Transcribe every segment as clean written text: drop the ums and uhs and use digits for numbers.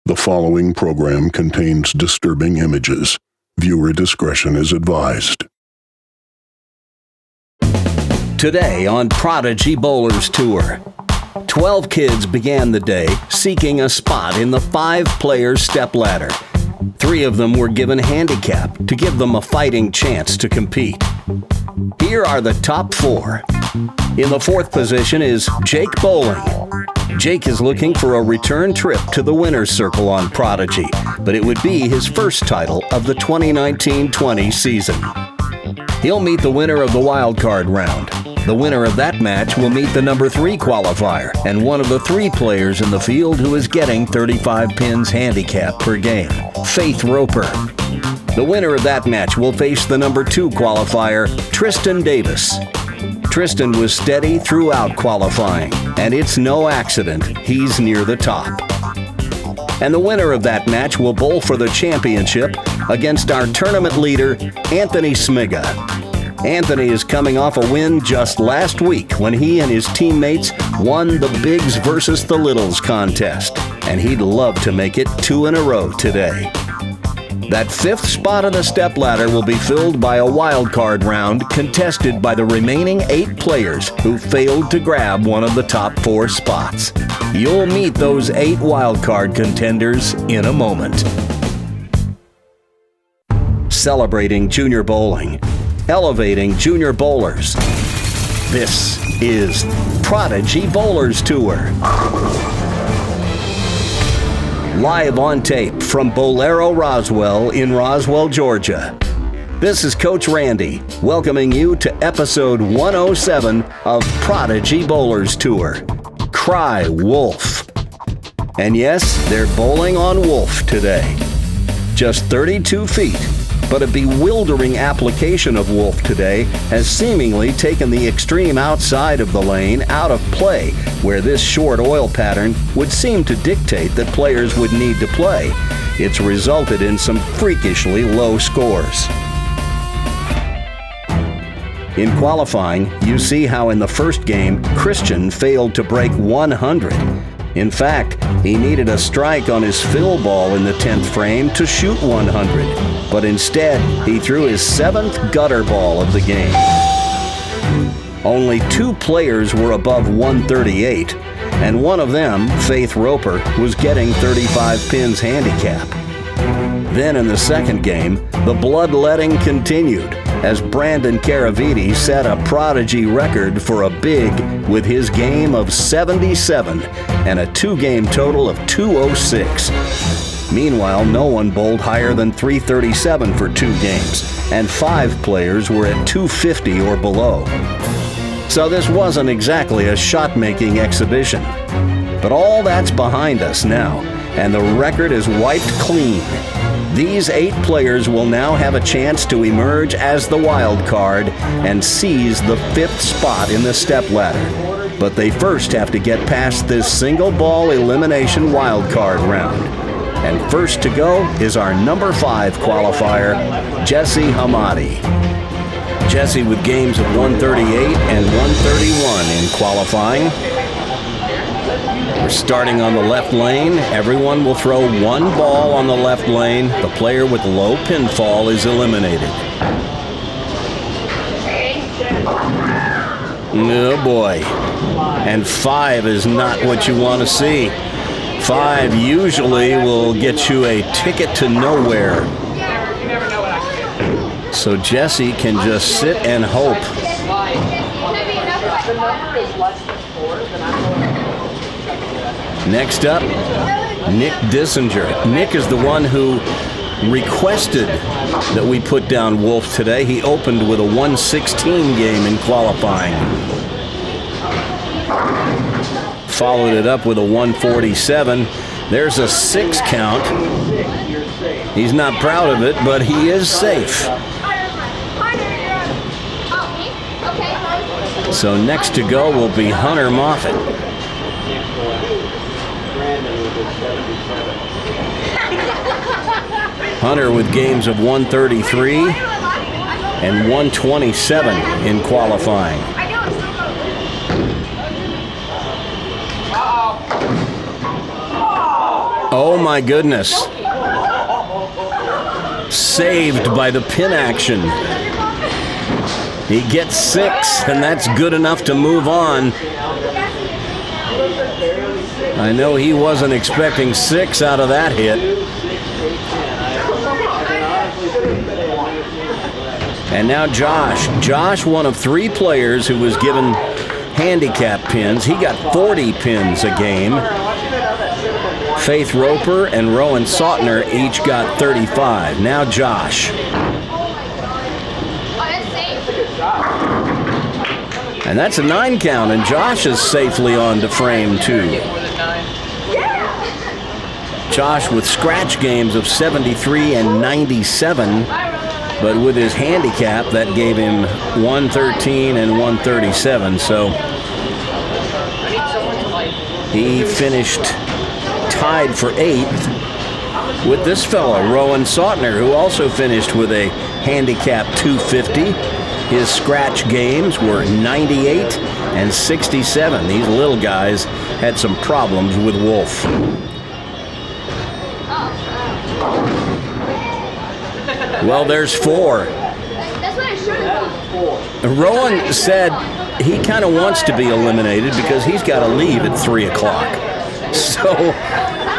The following program contains disturbing images. Viewer discretion is advised. Today on Prodigy Bowlers Tour, 12 kids began the day seeking a spot in the 5-player stepladder. 3 of them were given handicap to give them a fighting chance to compete. Here are the top 4. In the 4th position is Jake Bolin. Jake is looking for a return trip to the winner's circle on Prodigy, but it would be his first title of the 2019-20 season. He'll meet the winner of the wild card round. The winner of that match will meet the number 3 qualifier and one of the 3 players in the field who is getting 35 pins handicap per game, Faith Roper. The winner of that match will face the number 2 qualifier, Tristan Davis. Tristan was steady throughout qualifying, and it's no accident he's near the top. And the winner of that match will bowl for the championship against our tournament leader, Anthony Smiga. Anthony is coming off a win just last week when he and his teammates won the Bigs versus the Littles contest, and he'd love to make it 2 in a row today. That 5th spot on the stepladder will be filled by a wild card round contested by the remaining 8 players who failed to grab one of the top 4 spots. You'll meet those 8 wild card contenders in a moment. Celebrating junior bowling, elevating junior bowlers. This is Prodigy Bowlers Tour. Live on tape from Bolero Roswell in Roswell, Georgia. This is Coach Randy welcoming you to episode 107 of Prodigy Bowlers Tour. Cry Wolf. And yes, they're bowling on Wolf today. Just 32 feet, but a bewildering application of Wolf today has seemingly taken the extreme outside of the lane out of play, where this short oil pattern would seem to dictate that players would need to play. It's resulted in some freakishly low scores. In qualifying, you see how in the first game, Christian failed to break 100. In fact, he needed a strike on his fill ball in the 10th frame to shoot 100, but instead, he threw his 7th gutter ball of the game. Only 2 players were above 138, and one of them, Faith Roper, was getting 35 pins handicap. Then in the second game, the bloodletting continued as Brandon Caraviti set a Prodigy record for a big with his game of 77 and a 2-game total of 206. Meanwhile, no one bowled higher than 337 for 2 games, and 5 players were at 250 or below. So this wasn't exactly a shot-making exhibition. But all that's behind us now, and the record is wiped clean. These 8 players will now have a chance to emerge as the wild card and seize the 5th spot in the stepladder. But they first have to get past this single ball elimination wild card round. And first to go is our number 5 qualifier, Jesse Hammadi. Jesse with games of 138 and 131 in qualifying. We're starting on the left lane. Everyone will throw 1 ball on the left lane. The player with low pinfall is eliminated. Oh boy. And 5 is not what you want to see. 5 usually will get you a ticket to nowhere. So Jesse can just sit and hope. Next up, Nick Dissinger. Nick is the one who requested that we put down Wolf today. He opened with a 116 game in qualifying. Followed it up with a 147. There's a 6 count. He's not proud of it, but he is safe. So next to go will be Hunter Moffitt. Hunter with games of 133 and 127 in qualifying. Oh my goodness. Saved by the pin action. He gets 6, and that's good enough to move on. I know he wasn't expecting 6 out of that hit. And now Josh. Josh, one of 3 players who was given handicap pins. He got 40 pins a game. Faith Roper and Rowan Sautner each got 35. Now Josh. And that's a 9 count, and Josh is safely on to frame 2. Josh with scratch games of 73 and 97, but with his handicap, that gave him 113 and 137, so he finished tied for 8th with this fellow, Rowan Sautner, who also finished with a handicap 250. His scratch games were 98 and 67. These little guys had some problems with Wolf. Well, there's 4. That's what I should have done. Rowan said he kind of wants to be eliminated because he's got to leave at 3 o'clock.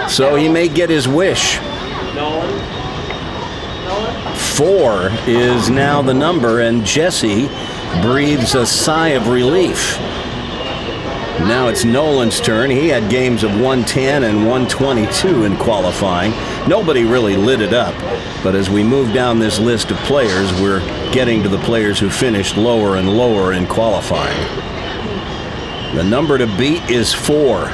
So he may get his wish. 4 is now the number, and Jesse breathes a sigh of relief. Now it's Nolan's turn. He had games of 110 and 122 in qualifying. Nobody really lit it up, but as we move down this list of players, we're getting to the players who finished lower and lower in qualifying. The number to beat is 4.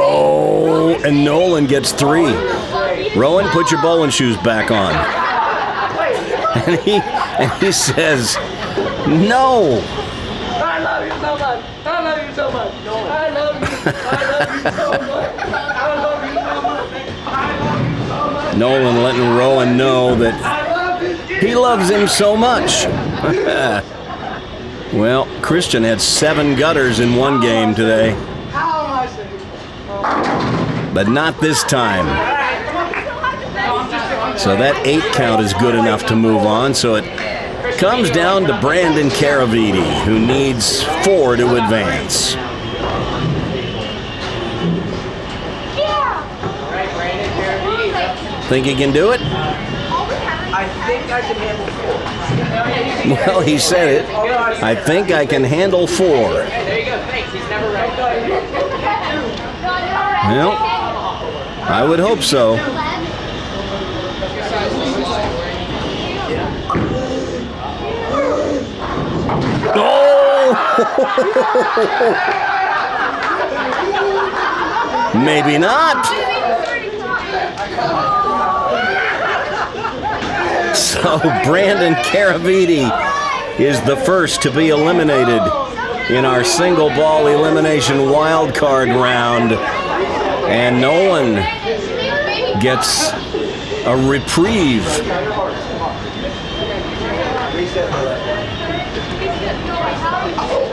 Oh, and Nolan gets 3. Rowan, put your bowling shoes back on. And he says, no. I love you so much. I love you so much. I love you. I love you so much. I love you so much. I love you so much. Nolan letting Rowan know that he loves him so much. Well, Christian had 7 gutters in one game today. How am I saying? But not this time. So that 8 count is good enough to move on. So it comes down to Brandon Caraviti, who needs 4 to advance. Think he can do it? I think I can handle 4. Well, he said it. I think I can handle 4. There you go. Thanks. He's never right. Well, I would hope so. Oh! Maybe not. So Brandon Caraviti is the first to be eliminated in our single ball elimination wild card round. And Nolan gets a reprieve.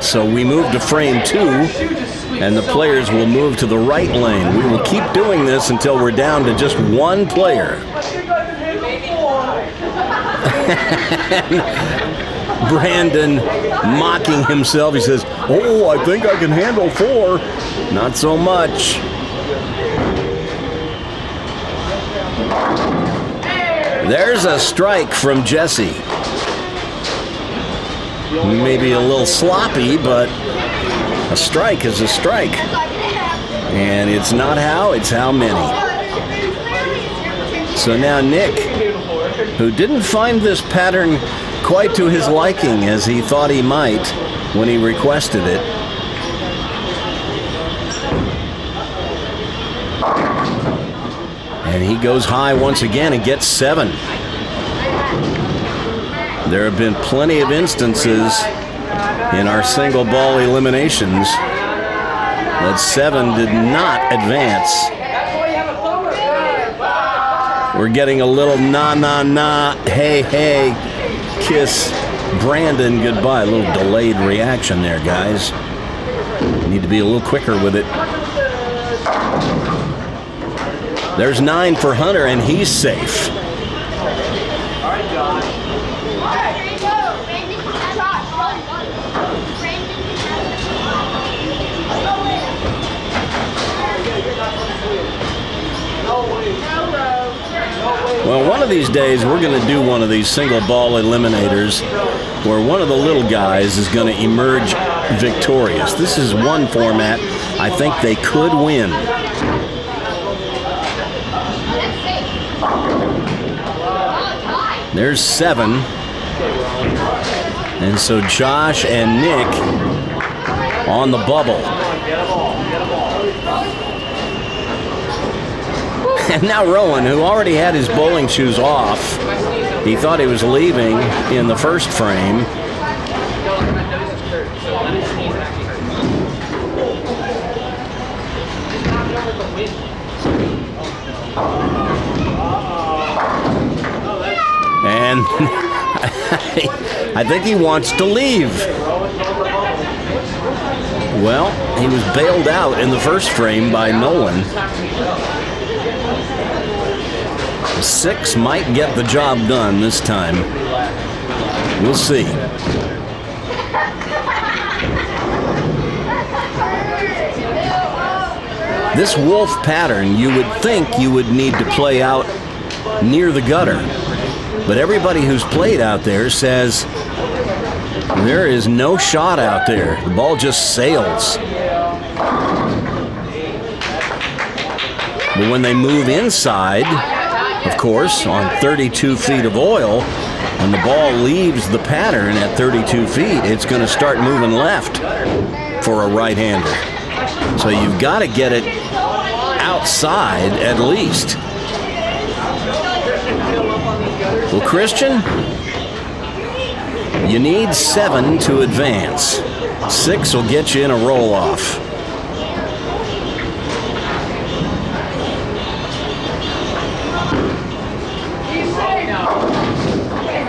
So we move to frame 2, and the players will move to the right lane. We will keep doing this until we're down to just 1 player. Brandon mocking himself. He says, oh, I think I can handle 4. Not so much. There's a strike from Jesse. Maybe a little sloppy, but a strike is a strike. And it's not how, it's how many. So now Nick, who didn't find this pattern quite to his liking as he thought he might when he requested it. And he goes high once again and gets 7. There have been plenty of instances in our single ball eliminations that 7 did not advance. We're getting a little na, hey, kiss Brandon goodbye. A little delayed reaction there, guys. Need to be a little quicker with it. There's 9 for Hunter, and he's safe. Well, one of these days we're going to do one of these single ball eliminators where one of the little guys is going to emerge victorious. This is one format I think they could win. There's 7. And so Josh and Nick on the bubble. And now Rowan, who already had his bowling shoes off, he thought he was leaving in the first frame. And I think he wants to leave. Well, he was bailed out in the first frame by Nolan. 6 might get the job done this time. We'll see. This wolf pattern, you would think you would need to play out near the gutter. But everybody who's played out there says there is no shot out there. The ball just sails. But when they move inside, of course, on 32 feet of oil, when the ball leaves the pattern at 32 feet, it's going to start moving left for a right-hander. So you've got to get it outside at least. Well, Christian, you need 7 to advance. 6 will get you in a roll-off.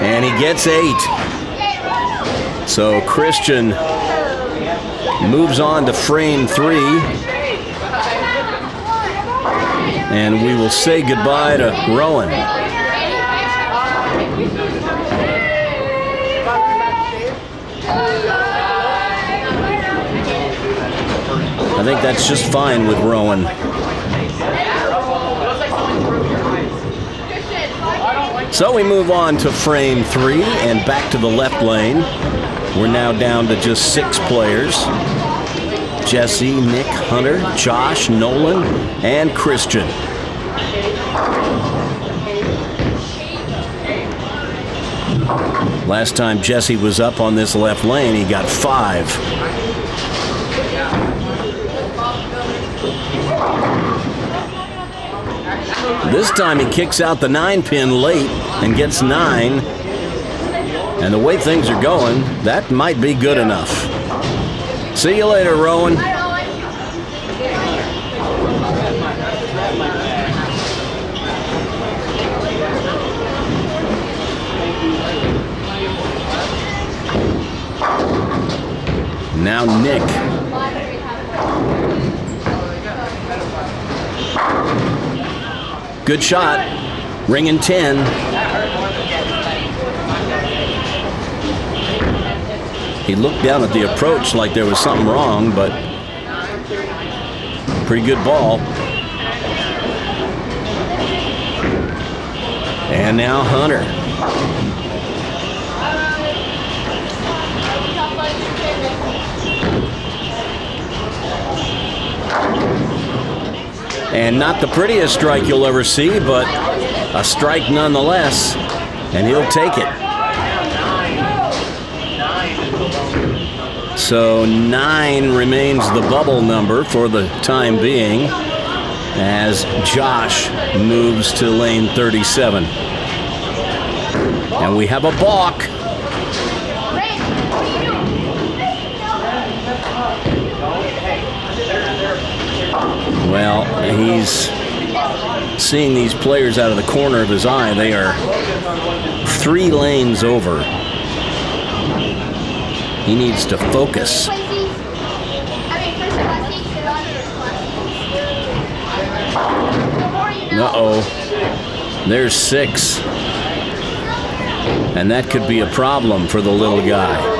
And he gets 8. So Christian moves on to frame 3. And we will say goodbye to Rowan. I think that's just fine with Rowan. So we move on to frame 3 and back to the left lane. We're now down to just 6 players. Jesse, Nick, Hunter, Josh, Nolan, and Christian. Last time Jesse was up on this left lane, he got 5. This time he kicks out the 9-pin late and gets 9. And the way things are going, that might be good enough. See you later, Rowan. Now Nick. Good shot. Ringing 10. He looked down at the approach like there was something wrong, but pretty good ball. And now Hunter. And not the prettiest strike you'll ever see, but a strike nonetheless, and he'll take it. So 9 remains the bubble number for the time being as Josh moves to lane 37. And we have a balk. Well, he's seeing these players out of the corner of his eye. They are 3 lanes over. He needs to focus. Uh-oh. There's 6. And that could be a problem for the little guy.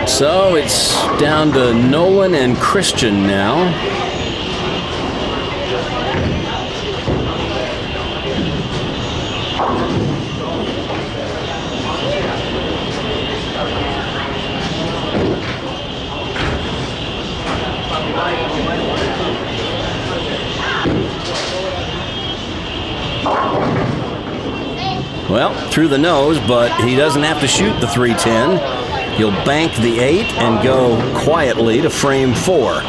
So it's down to Nolan and Christian now. Well, through the nose, but he doesn't have to shoot the 310. He'll bank the 8 and go quietly to frame 4.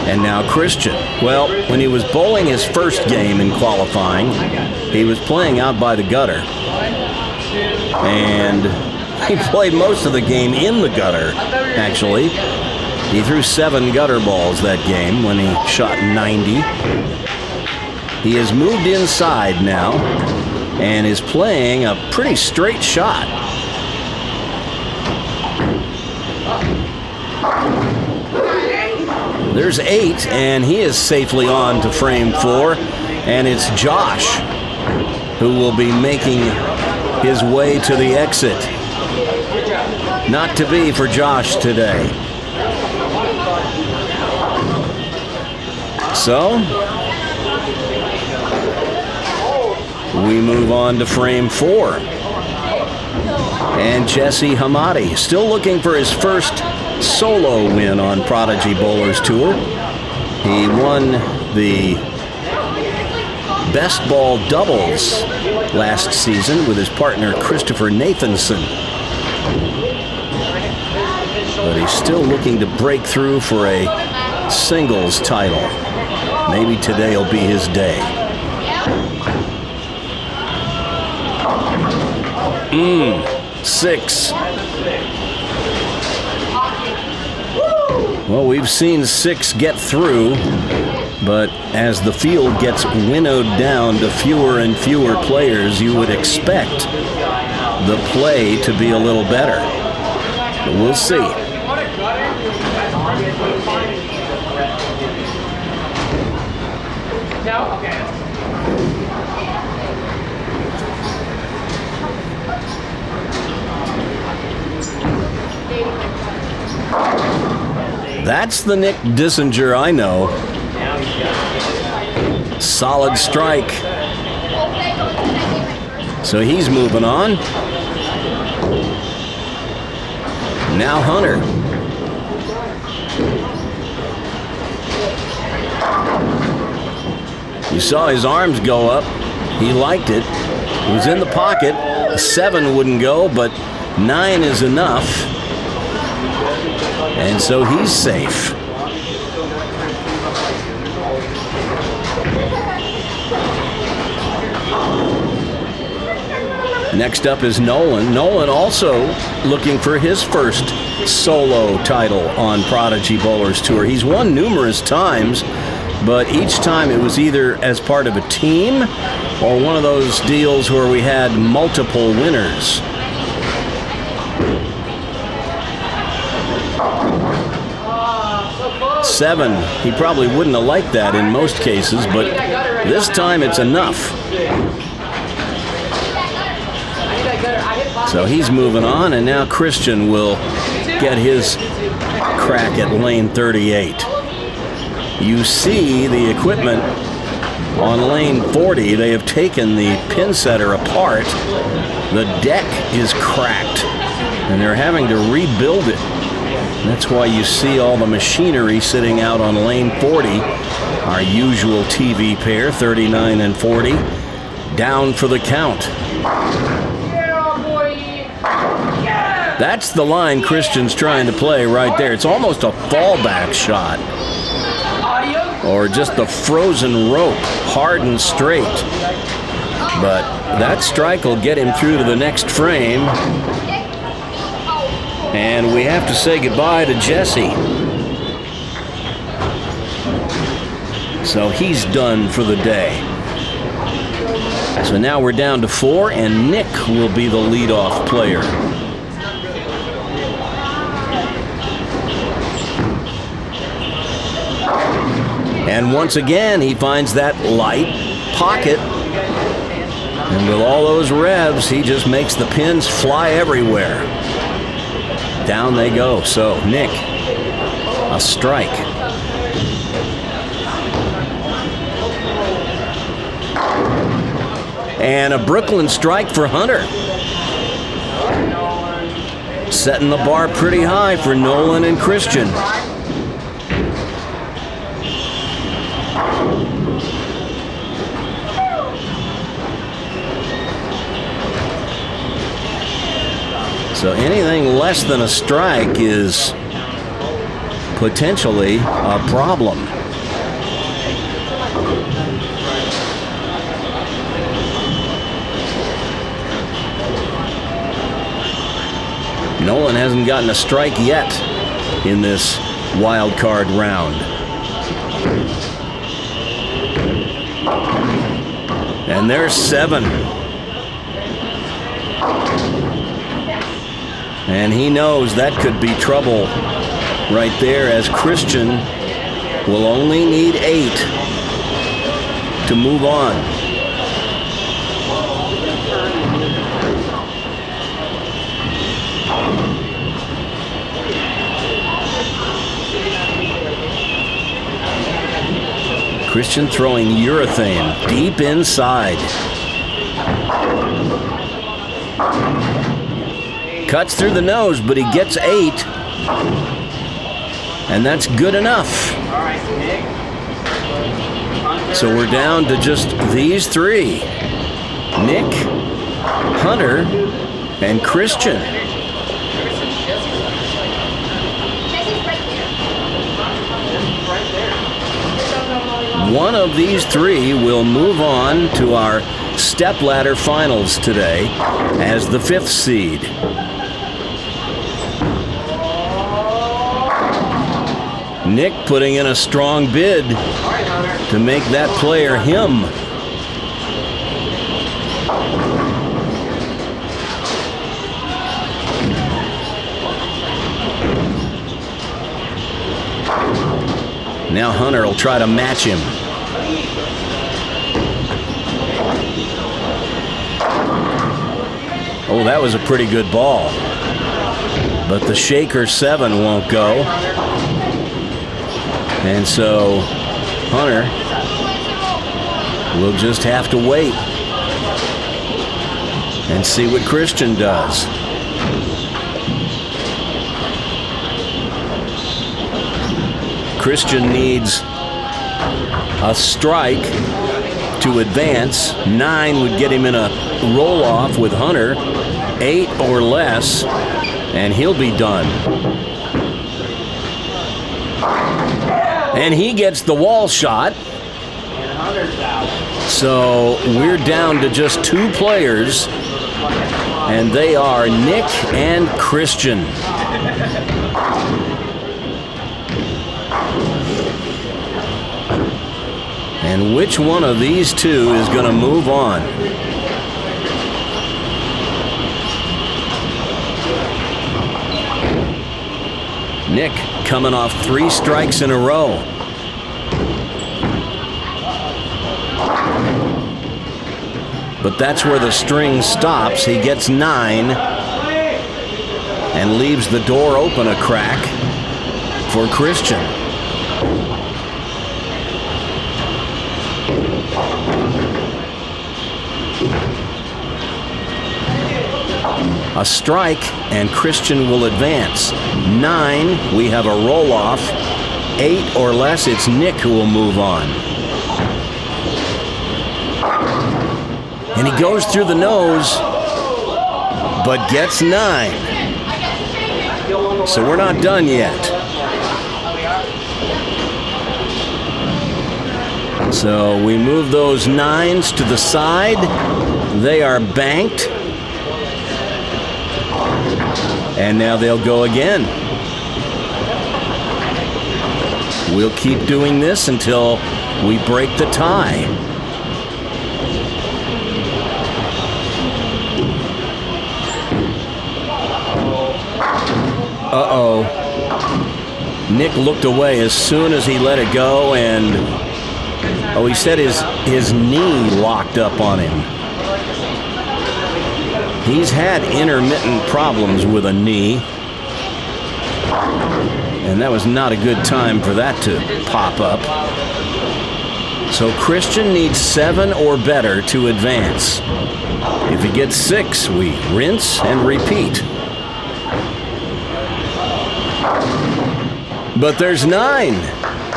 And now Christian. Well, when he was bowling his first game in qualifying, he was playing out by the gutter. And he played most of the game in the gutter, actually. He threw 7 gutter balls that game when he shot 90. He has moved inside now and is playing a pretty straight shot. There's 8, and he is safely on to frame 4. And it's Josh who will be making his way to the exit. Not to be for Josh today. So, we move on to frame 4. And Jesse Hammadi, still looking for his first solo win on Prodigy Bowlers Tour. He won the best ball doubles last season with his partner Christopher Nathanson. But he's still looking to break through for a singles title. Maybe today will be his day. 6. Well, we've seen 6 get through, but as the field gets winnowed down to fewer and fewer players, you would expect the play to be a little better. But we'll see. That's the Nick Dissinger I know. Solid strike. So he's moving on. Now Hunter. You saw his arms go up. He liked it. He was in the pocket. 7 wouldn't go, but 9 is enough. And so he's safe. Next up is Nolan. Nolan also looking for his first solo title on Prodigy Bowlers Tour. He's won numerous times, but each time it was either as part of a team or one of those deals where we had multiple winners. Seven, he probably wouldn't have liked that in most cases, but this time it's enough. So he's moving on, and now Christian will get his crack at lane 38. You see the equipment on lane 40. They have taken the pin setter apart. The deck is cracked, and they're having to rebuild it. That's why you see all the machinery sitting out on lane 40. Our usual TV pair, 39 and 40, down for the count. That's the line Christian's trying to play right there. It's almost a fallback shot. Or just the frozen rope, hard and straight. But that strike will get him through to the next frame. And we have to say goodbye to Jesse. So he's done for the day. So now we're down to 4, and Nick will be the leadoff player. And once again, he finds that light pocket. And with all those revs, he just makes the pins fly everywhere. Down they go. So, Nick, a strike. And a Brooklyn strike for Hunter. Setting the bar pretty high for Nolan and Christian. So anything less than a strike is potentially a problem. Nolan hasn't gotten a strike yet in this wild card round. And there's 7. And he knows that could be trouble right there, as Christian will only need 8 to move on. Christian throwing urethane deep inside. Cuts through the nose, but he gets 8. And that's good enough. So we're down to just these 3. Nick, Hunter, and Christian. One of these 3 will move on to our Stepladder Finals today as the 5th seed. Nick putting in a strong bid to make that player him. Now Hunter will try to match him. Oh, that was a pretty good ball. But the shaker 7 won't go. And so Hunter will just have to wait and see what Christian does. Christian needs a strike to advance. 9 would get him in a roll-off with Hunter. 8 or less, and he'll be done. And he gets the wall shot. So we're down to just 2 players, and they are Nick and Christian. And which one of these 2 is going to move on? Nick coming off 3 strikes in a row. But that's where the string stops. He gets 9 and leaves the door open a crack for Christian. A strike, and Christian will advance. 9, we have a roll-off. 8 or less, it's Nick who will move on. And he goes through the nose, but gets 9. So we're not done yet. So we move those 9s to the side. They are banked. And now they'll go again. We'll keep doing this until we break the tie. Uh-oh. Nick looked away as soon as he let it go, and he said his knee locked up on him. He's had intermittent problems with a knee, and that was not a good time for that to pop up. So Christian needs 7 or better to advance. If he gets 6, we rinse and repeat. But there's 9,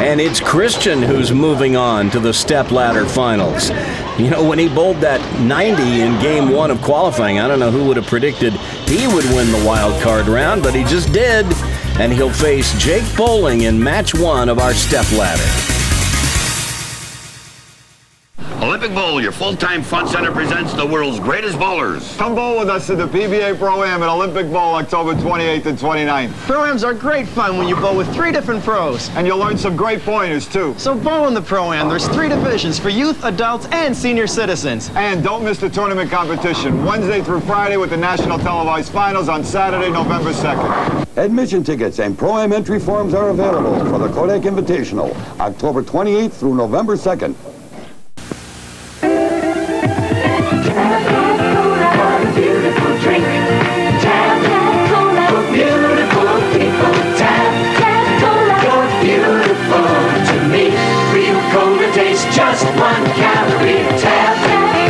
and it's Christian who's moving on to the Stepladder Finals. You know, when he bowled that 90 in Game 1 of qualifying, I don't know who would have predicted he would win the wild card round, but he just did. And he'll face Jake Bolin in Match 1 of our Stepladder. Olympic Bowl, your full-time fun center, presents the world's greatest bowlers. Come bowl with us at the PBA Pro-Am at Olympic Bowl, October 28th and 29th. Pro-Ams are great fun when you bowl with 3 different pros. And you'll learn some great pointers, too. So bowl in the Pro-Am. There's 3 divisions for youth, adults, and senior citizens. And don't miss the tournament competition, Wednesday through Friday with the national televised finals on Saturday, November 2nd. Admission tickets and Pro-Am entry forms are available for the Kodak Invitational, October 28th through November 2nd. Just 1 calorie. Tap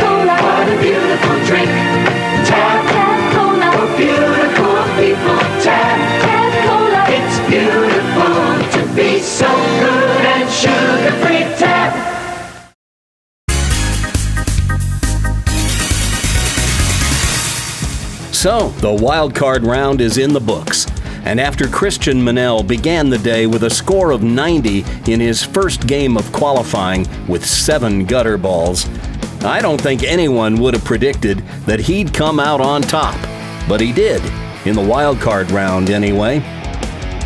Cola. What a beautiful drink. Tap Cola. For beautiful people. Tap Cola. It's beautiful to be so good and sugar-free. Tap. So, the wild card round is in the books. And after Christian Manel began the day with a score of 90 in his first game of qualifying with 7 gutter balls, I don't think anyone would have predicted that he'd come out on top. But he did, in the wild card round anyway.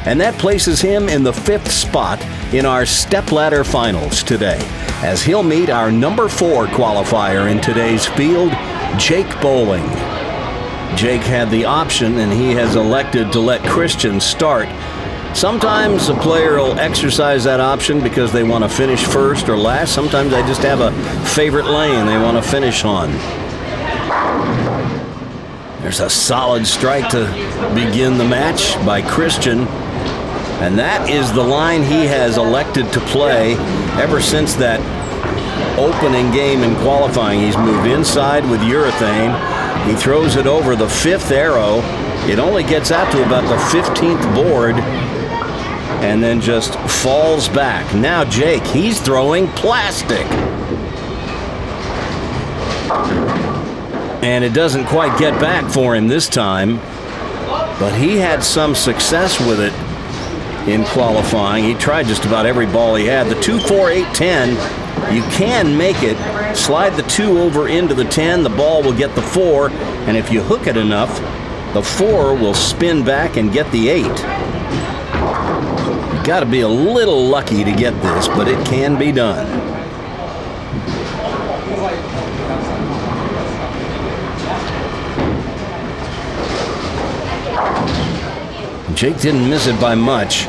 And that places him in the 5th spot in our Stepladder Finals today, as he'll meet our number 4 qualifier in today's field, Jake Bolin. Jake had the option, and he has elected to let Christian start. Sometimes a player will exercise that option because they want to finish first or last. Sometimes they just have a favorite lane they want to finish on. There's a solid strike to begin the match by Christian, and that is the line he has elected to play ever since that opening game in qualifying. He's moved inside with urethane. He throws it over the 5th arrow. It only gets out to about the 15th board and then just falls back. Now Jake, he's throwing plastic. And it doesn't quite get back for him this time, but he had some success with it in qualifying. He tried just about every ball he had. The 2, 4, 8, 10, you can make it. Slide the 2 over into the 10, the ball will get the 4, and if you hook it enough, the 4 will spin back and get the 8. You've got to be a little lucky to get this, but it can be done. Jake didn't miss it by much,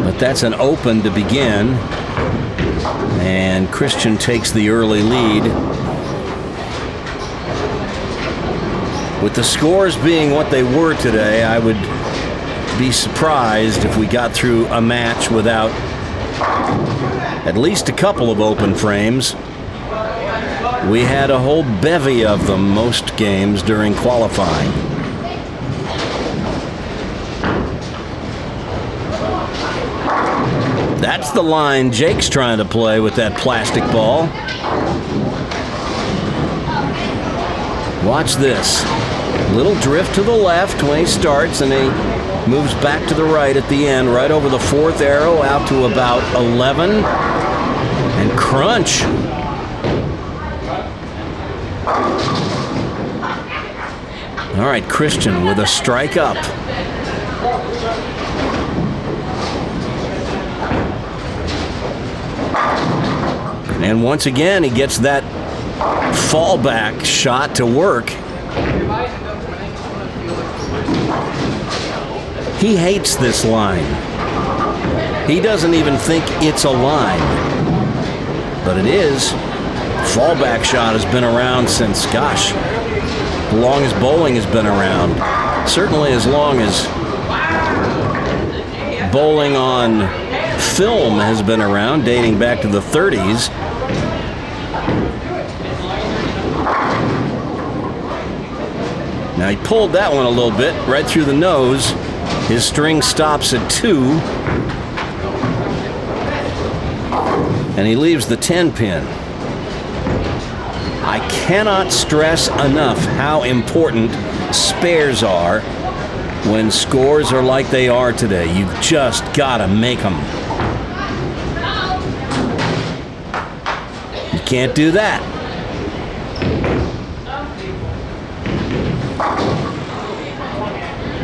but that's an open to begin. And Christian takes the early lead. With the scores being what they were today, I would be surprised if we got through a match without at least a couple of open frames. We had a whole bevy of them most games during qualifying. That's the line Jake's trying to play with that plastic ball. Watch this. Little drift to the left when he starts, and he moves back to the right at the end, right over the 4th arrow, out to about 11. And crunch. All right, Christian with a strike up. And once again, he gets that fallback shot to work. He hates this line. He doesn't even think it's a line. But it is. Fallback shot has been around since, gosh, as long as bowling has been around. Certainly as long as bowling on film has been around, dating back to the 30s. Now he pulled that one a little bit, right through the nose. His string stops at 2. And he leaves the 10 pin. I cannot stress enough how important spares are when scores are like they are today. You've just got to make them. You can't do that.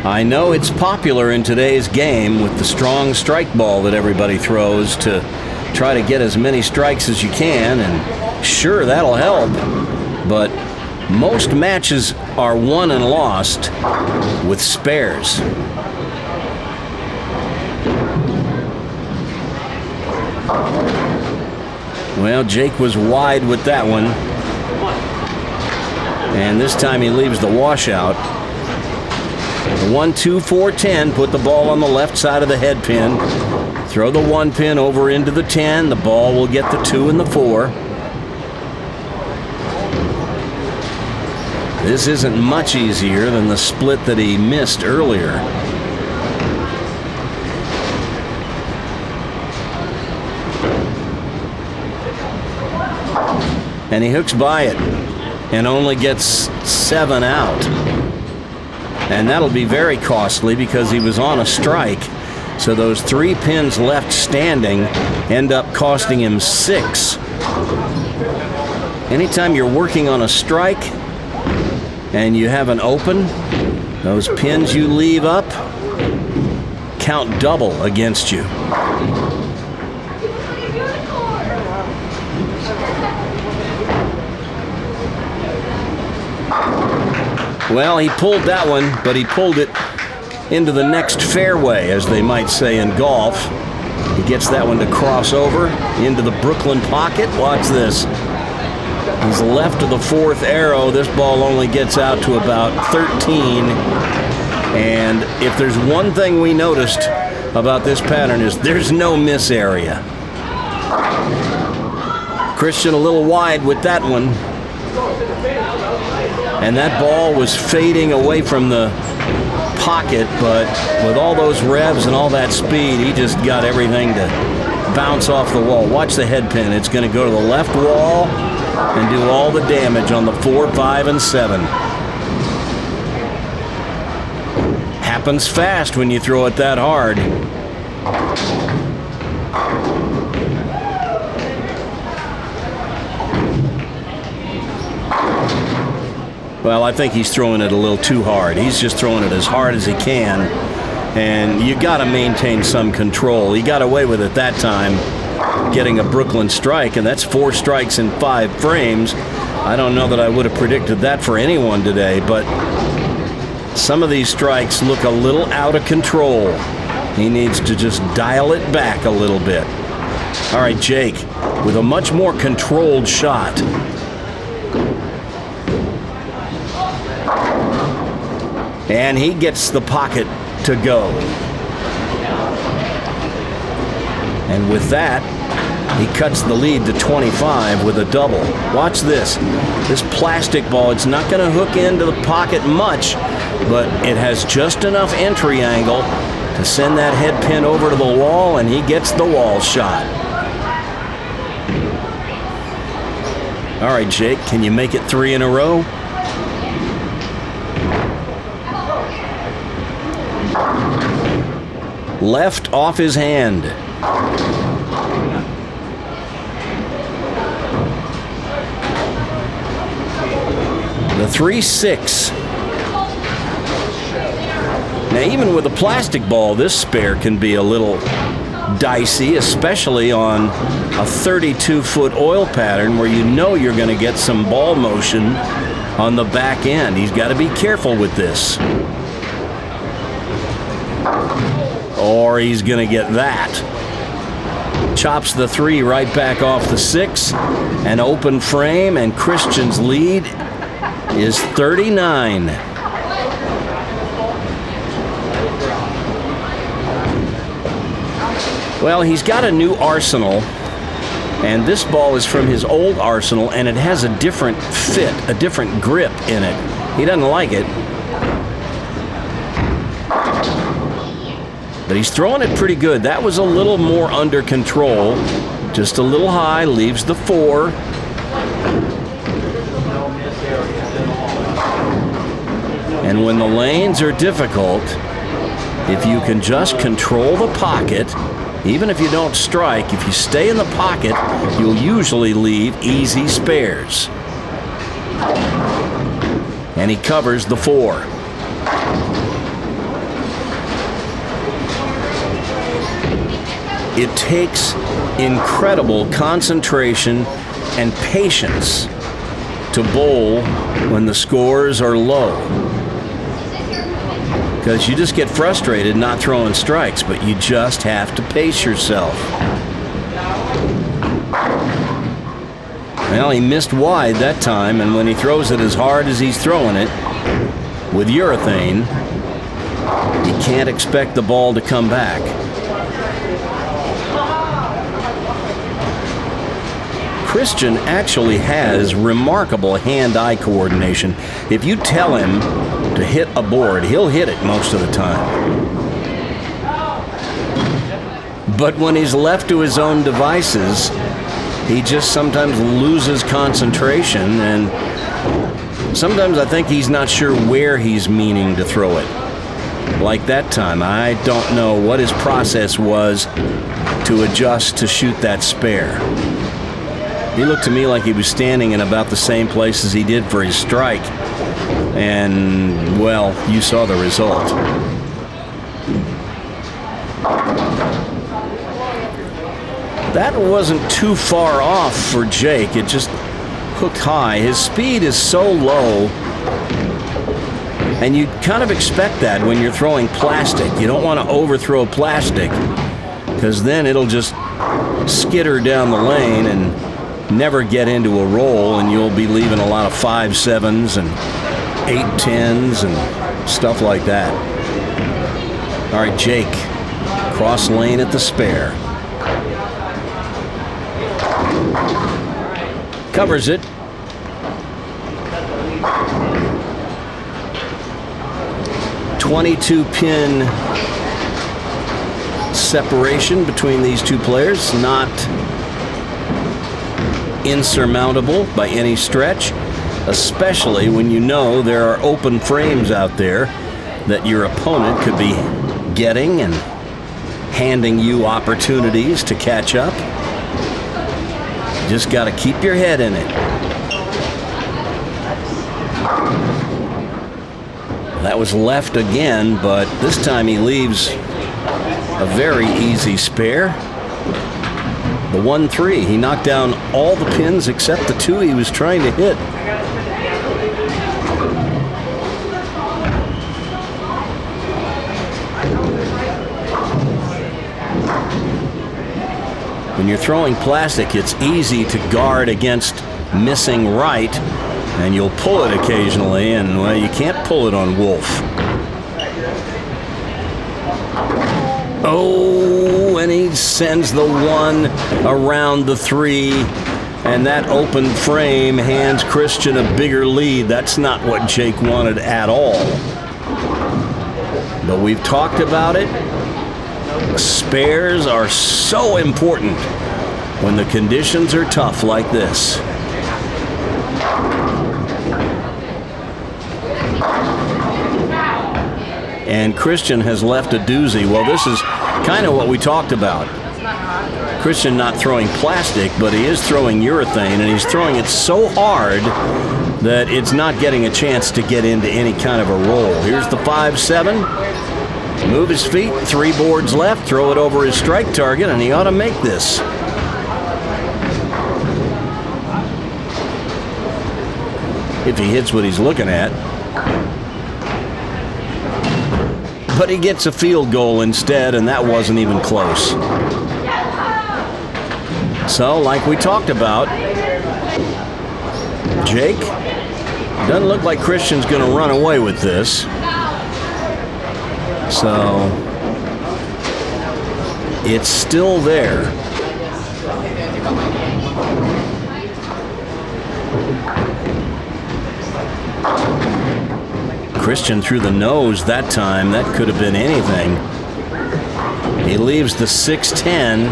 I know it's popular in today's game with the strong strike ball that everybody throws to try to get as many strikes as you can, and sure, that'll help, but most matches are won and lost with spares. Well, Jake was wide with that one, and this time he leaves the washout. The 1, 2, 4, 10, put the ball on the left side of the head pin. Throw the 1 pin over into the 10. The ball will get the 2 and the 4. This isn't much easier than the split that he missed earlier. And he hooks by it and only gets 7 out. And that'll be very costly because he was on a strike. So those 3 pins left standing end up costing him 6. Anytime you're working on a strike and you have an open, those pins you leave up count double against you. Well, he pulled that one, but he pulled it into the next fairway, as they might say in golf. He gets that one to cross over into the Brooklyn pocket. Watch this. He's left of the 4th arrow. This ball only gets out to about 13. And if there's one thing we noticed about this pattern is there's no miss area. Christian a little wide with that one. And that ball was fading away from the pocket, but with all those revs and all that speed, he just got everything to bounce off the wall. Watch the head pin. It's going to go to the left wall and do all the damage on the 4, 5, and 7. Happens fast when you throw it that hard. Well, I think he's throwing it a little too hard. He's just throwing it as hard as he can, and you got to maintain some control. He got away with it that time, getting a Brooklyn strike, and that's 4 strikes in 5 frames. I don't know that I would have predicted that for anyone today, but some of these strikes look a little out of control. He needs to just dial it back a little bit. All right, Jake, with a much more controlled shot. And he gets the pocket to go. And with that, he cuts the lead to 25 with a double. Watch this. This plastic ball, it's not going to hook into the pocket much, but it has just enough entry angle to send that head pin over to the wall, and he gets the wall shot. All right, Jake, can you make it 3 in a row? Left off his hand. The 3-6. Now, even with a plastic ball, this spare can be a little dicey, especially on a 32-foot oil pattern where you know you're going to get some ball motion on the back end. He's got to be careful with this. Or he's going to get that. Chops the 3 right back off the 6. An open frame, and Christian's lead is 39. Well, he's got a new arsenal, and this ball is from his old arsenal, and it has a different fit, a different grip in it. He doesn't like it. But he's throwing it pretty good. That was a little more under control. Just a little high, leaves the 4. And when the lanes are difficult, if you can just control the pocket, even if you don't strike, if you stay in the pocket, you'll usually leave easy spares. And he covers the 4. It takes incredible concentration and patience to bowl when the scores are low. Because you just get frustrated not throwing strikes, but you just have to pace yourself. Well, he missed wide that time, and when he throws it as hard as he's throwing it with urethane, you can't expect the ball to come back. Christian actually has remarkable hand-eye coordination. If you tell him to hit a board, he'll hit it most of the time. But when he's left to his own devices, he just sometimes loses concentration, and sometimes I think he's not sure where he's meaning to throw it. Like that time, I don't know what his process was to adjust to shoot that spare. He looked to me like he was standing in about the same place as he did for his strike. And, well, you saw the result. That wasn't too far off for Jake. It just hooked high. His speed is so low, and you kind of expect that when you're throwing plastic. You don't want to overthrow plastic, because then it'll just skitter down the lane and never get into a roll, and you'll be leaving a lot of 5-7s and 8-10s and stuff like that. All right, Jake, cross lane at the spare. Covers it. .22-pin separation between these two players, not insurmountable by any stretch, especially when you know there are open frames out there that your opponent could be getting and handing you opportunities to catch up. You just got to keep your head in it. That was left again, but this time he leaves a very easy spare. The 1-3, he knocked down all the pins except the 2 he was trying to hit. When you're throwing plastic, it's easy to guard against missing right, and you'll pull it occasionally, and well, you can't pull it on Wolf. Oh, and he sends the 1 around the 3, and that open frame hands Christian a bigger lead. That's not what Jake wanted at all. But we've talked about it. Spares are so important when the conditions are tough like this. And Christian has left a doozy. Well, this is kind of what we talked about. Christian not throwing plastic, but he is throwing urethane, and he's throwing it so hard that it's not getting a chance to get into any kind of a roll. Here's the 5-7. Move his feet, 3 boards left, throw it over his strike target, and he ought to make this. If he hits what he's looking at. But he gets a field goal instead, and that wasn't even close. So, like we talked about, Jake, doesn't look like Christian's going to run away with this. So, it's still there. Christian threw the nose that time. That could have been anything. He leaves the 6-10,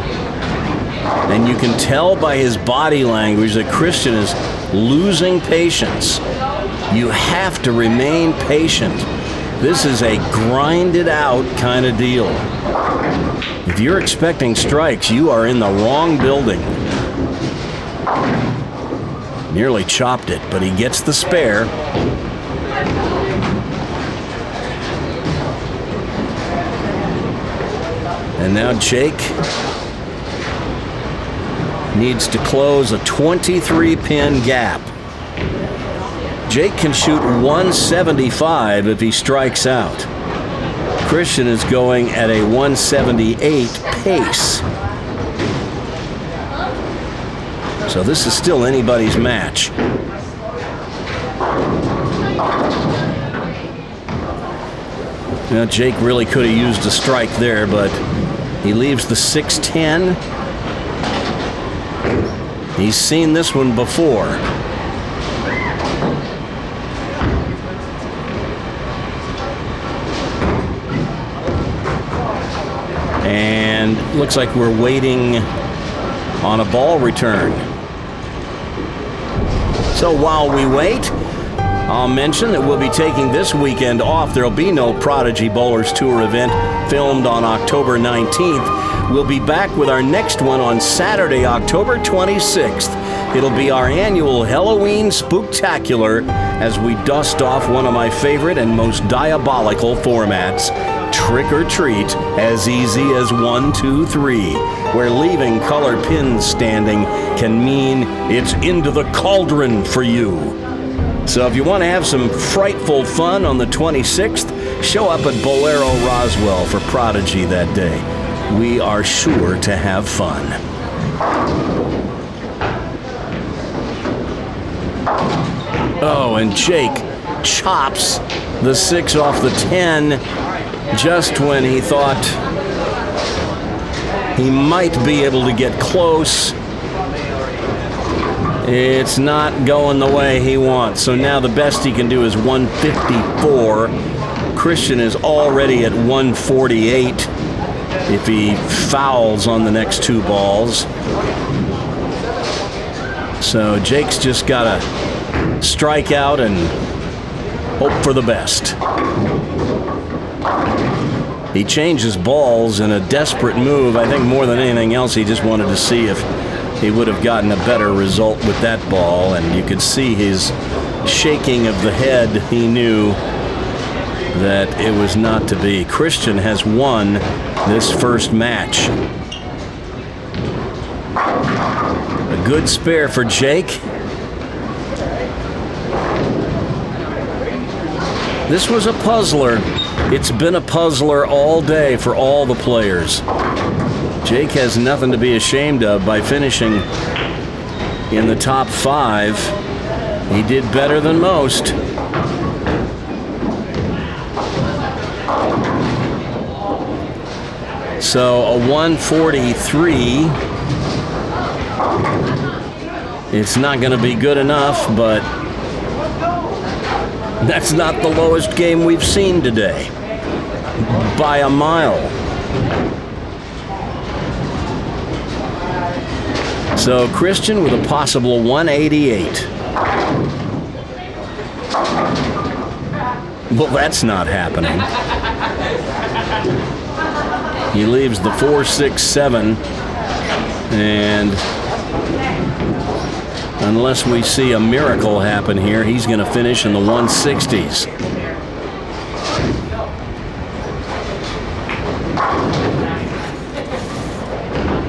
and you can tell by his body language that Christian is losing patience. You have to remain patient. This is a grinded out kind of deal. If you're expecting strikes, you are in the wrong building. Nearly chopped it, but he gets the spare. And now Jake needs to close a 23-pin gap. Jake can shoot 175 if he strikes out. Christian is going at a 178 pace. So this is still anybody's match. Now Jake really could have used a strike there, but he leaves the 6-10. He's seen this one before. And looks like we're waiting on a ball return. So while we wait, I'll mention that we'll be taking this weekend off. There'll be no Prodigy Bowlers Tour event filmed on October 19th. We'll be back with our next one on Saturday, October 26th. It'll be our annual Halloween Spooktacular as we dust off one of my favorite and most diabolical formats, Trick or Treat, as easy as 1, 2, 3, where leaving color pins standing can mean it's into the cauldron for you. So if you want to have some frightful fun on the 26th, show up at Bolero Roswell for Prodigy that day. We are sure to have fun. Oh, and Jake chops the 6 off the 10 just when he thought he might be able to get close. It's not going the way he wants. So now the best he can do is 154. Christian is already at 148 if he fouls on the next 2 balls. So Jake's just got to strike out and hope for the best. He changes balls in a desperate move. I think more than anything else, he just wanted to see if he would have gotten a better result with that ball, and you could see his shaking of the head. He knew that it was not to be. Christian has won this first match. A good spare for Jake. This was a puzzler. It's been a puzzler all day for all the players. Jake has nothing to be ashamed of by finishing in the top 5. He did better than most. So a 143. It's not going to be good enough, but that's not the lowest game we've seen today. By a mile. So Christian with a possible 188. Well, that's not happening. He leaves the 4-6-7, and unless we see a miracle happen here, he's going to finish in the 160s.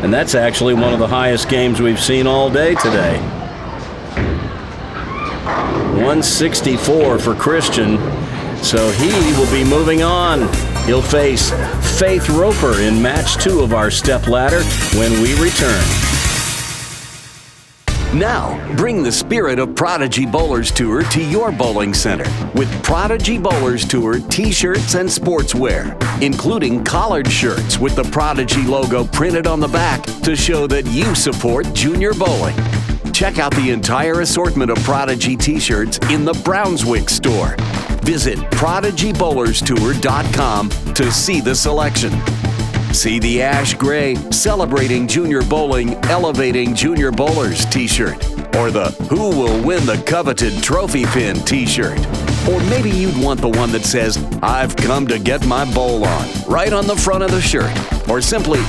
And that's actually one of the highest games we've seen all day today. 164 for Christian, so he will be moving on. He'll face Faith Roper in match 2 of our stepladder when we return. Now, bring the spirit of Prodigy Bowlers Tour to your bowling center with Prodigy Bowlers Tour t-shirts and sportswear, including collared shirts with the Prodigy logo printed on the back to show that you support junior bowling. Check out the entire assortment of Prodigy t-shirts in the Brownswick store. Visit PRODIGYBowlersTour.com to see the selection. See the ash gray Celebrating Junior Bowling, Elevating Junior Bowlers t-shirt, or the Who Will Win the Coveted Trophy Pin t-shirt. Or maybe you'd want the one that says, I've come to get my bowl on, right on the front of the shirt, or simply,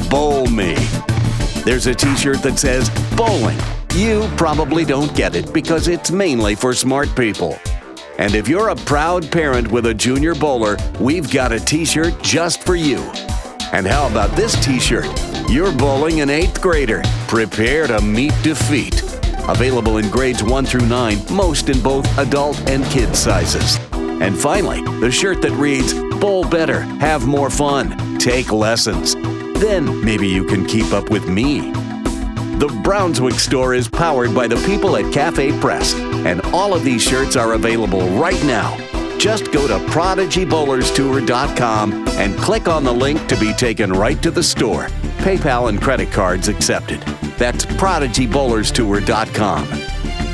Bowl Me. There's a t-shirt that says, Bowling. You probably don't get it because it's mainly for smart people. And if you're a proud parent with a junior bowler, we've got a t-shirt just for you. And how about this t-shirt? You're bowling an 8th grader. Prepare to meet defeat. Available in grades 1 through 9, most in both adult and kid sizes. And finally, the shirt that reads, Bowl better, have more fun, take lessons. Then maybe you can keep up with me. The Brownswick store is powered by the people at Cafe Press, and all of these shirts are available right now. Just go to PRODIGYBowlersTour.com and click on the link to be taken right to the store. PayPal and credit cards accepted. That's PRODIGYBowlersTour.com.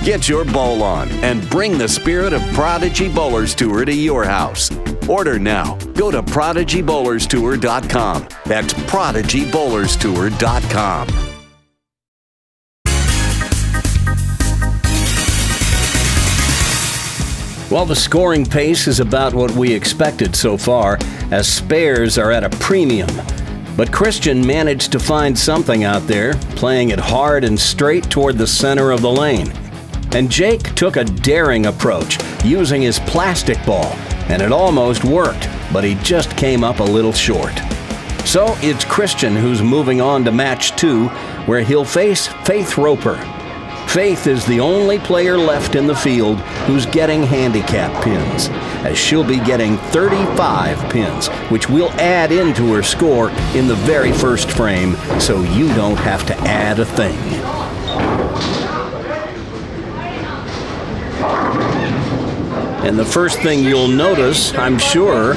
Get your bowl on and bring the spirit of Prodigy Bowlers Tour to your house. Order now. Go to PRODIGYBowlersTour.com. That's PRODIGYBowlersTour.com. Well, the scoring pace is about what we expected so far, as spares are at a premium. But Christian managed to find something out there, playing it hard and straight toward the center of the lane. And Jake took a daring approach, using his plastic ball, and it almost worked, but he just came up a little short. So it's Christian who's moving on to match 2, where he'll face Faith Roper. Faith is the only player left in the field who's getting handicap pins, as she'll be getting 35 pins, which we'll add into her score in the very first frame, so you don't have to add a thing. And the first thing you'll notice, I'm sure,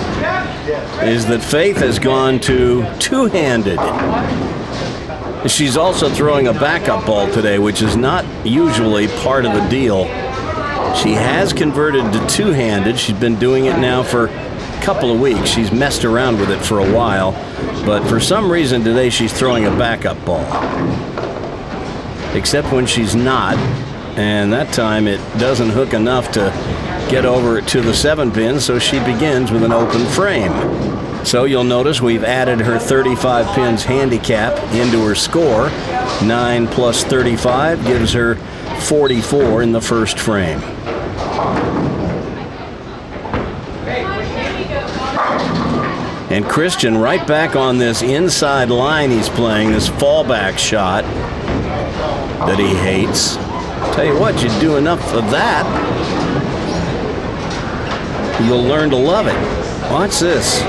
is that Faith has gone to two-handed. She's also throwing a backup ball today, which is not usually part of the deal. She has converted to two-handed. She's been doing it now for a couple of weeks. She's messed around with it for a while, but for some reason today she's throwing a backup ball. Except when she's not, and that time it doesn't hook enough to get over to the 7-pin, so she begins with an open frame. So you'll notice we've added her 35 pins handicap into her score. 9 plus 35 gives her 44 in the first frame. And Christian right back on this inside line he's playing, this fallback shot that he hates. Tell you what, you do enough of that, you'll learn to love it. Watch this.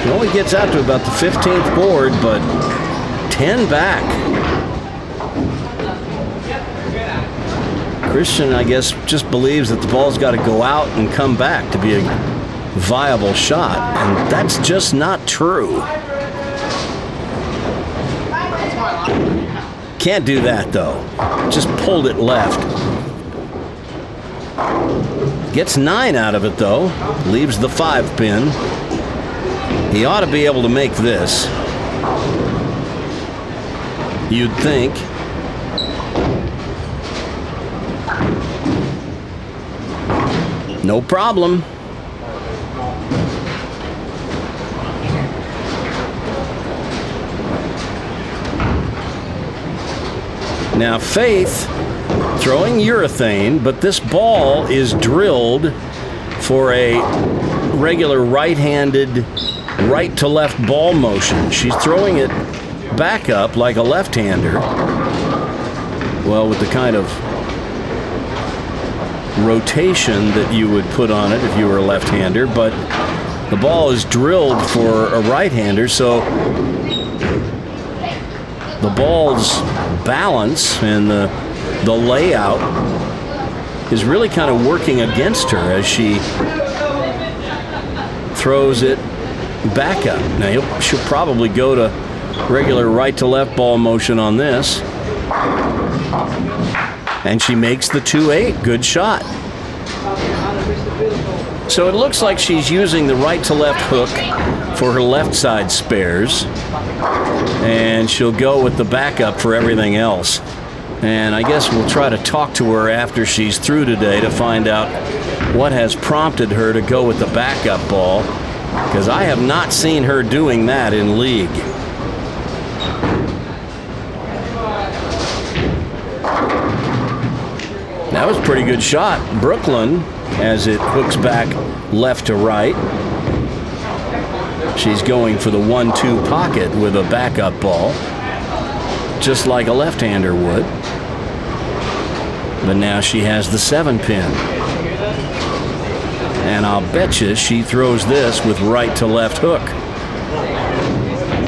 He only gets out to about the 15th board, but 10 back. Christian, I guess, just believes that the ball's got to go out and come back to be a viable shot, and that's just not true. Can't do that, though. Just pulled it left. Gets 9 out of it, though. Leaves the 5-pin. He ought to be able to make this, you'd think. No problem. Now Faith throwing urethane, but this ball is drilled for a regular right-handed right to left ball motion. She's throwing it back up like a left-hander. Well, with the kind of rotation that you would put on it if you were a left-hander, but The ball is drilled for a right-hander, so the ball's balance and the layout is really kind of working against her as she throws it back up. Now she'll probably go to regular right-to-left ball motion on this. And she makes the 2-8. Good shot. So it looks like she's using the right-to-left hook for her left side spares. And she'll go with the backup for everything else. And I guess we'll try to talk to her after she's through today to find out what has prompted her to go with the backup ball, because I have not seen her doing that in league. That was a pretty good shot. Brooklyn, as it hooks back left to right. She's going for the 1-2 pocket with a backup ball, just like a left-hander would. But now she has the 7-pin. And I'll bet you she throws this with right to left hook,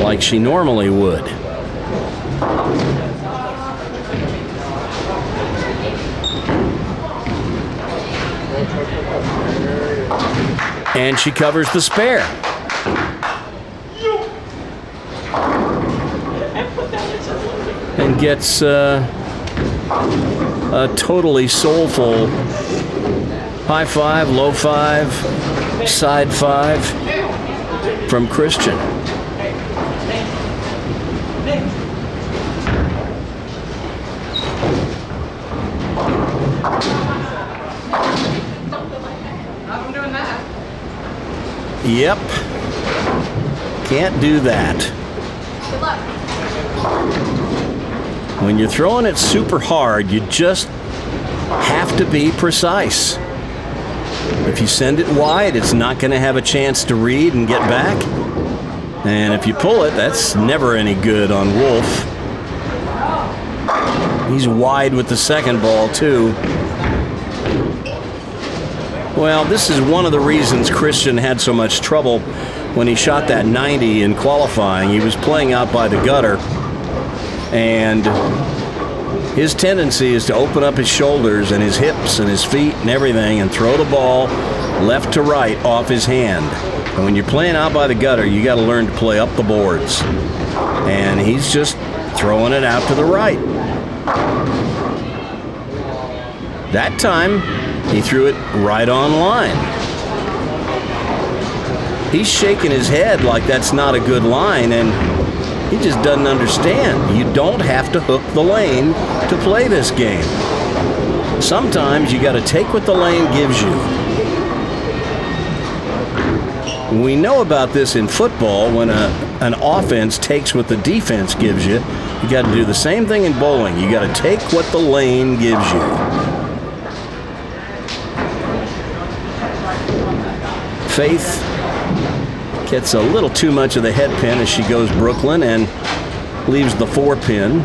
like she normally would. And she covers the spare. And gets a totally soulful high five, low five, side five from Christian. Yep. Can't do that. Good luck. When you're throwing it super hard, you just have to be precise. If you send it wide, it's not going to have a chance to read and get back. And if you pull it, that's never any good on Wolf. He's wide with the second ball, too. Well, this is one of the reasons Christian had so much trouble when he shot that 90 in qualifying. He was playing out by the gutter, and his tendency is to open up his shoulders and his hips and his feet and everything and throw the ball left to right off his hand. And when you're playing out by the gutter, you got to learn to play up the boards. And he's just throwing it out to the right. That time, he threw it right on line. He's shaking his head like that's not a good line, and he just doesn't understand. You don't have to hook the lane to play this game. Sometimes you got to take what the lane gives you. We know about this in football. When an offense takes what the defense gives you, you got to do the same thing in bowling. You got to take what the lane gives you. Faith gets a little too much of the head pin as she goes Brooklyn and leaves the 4-pin.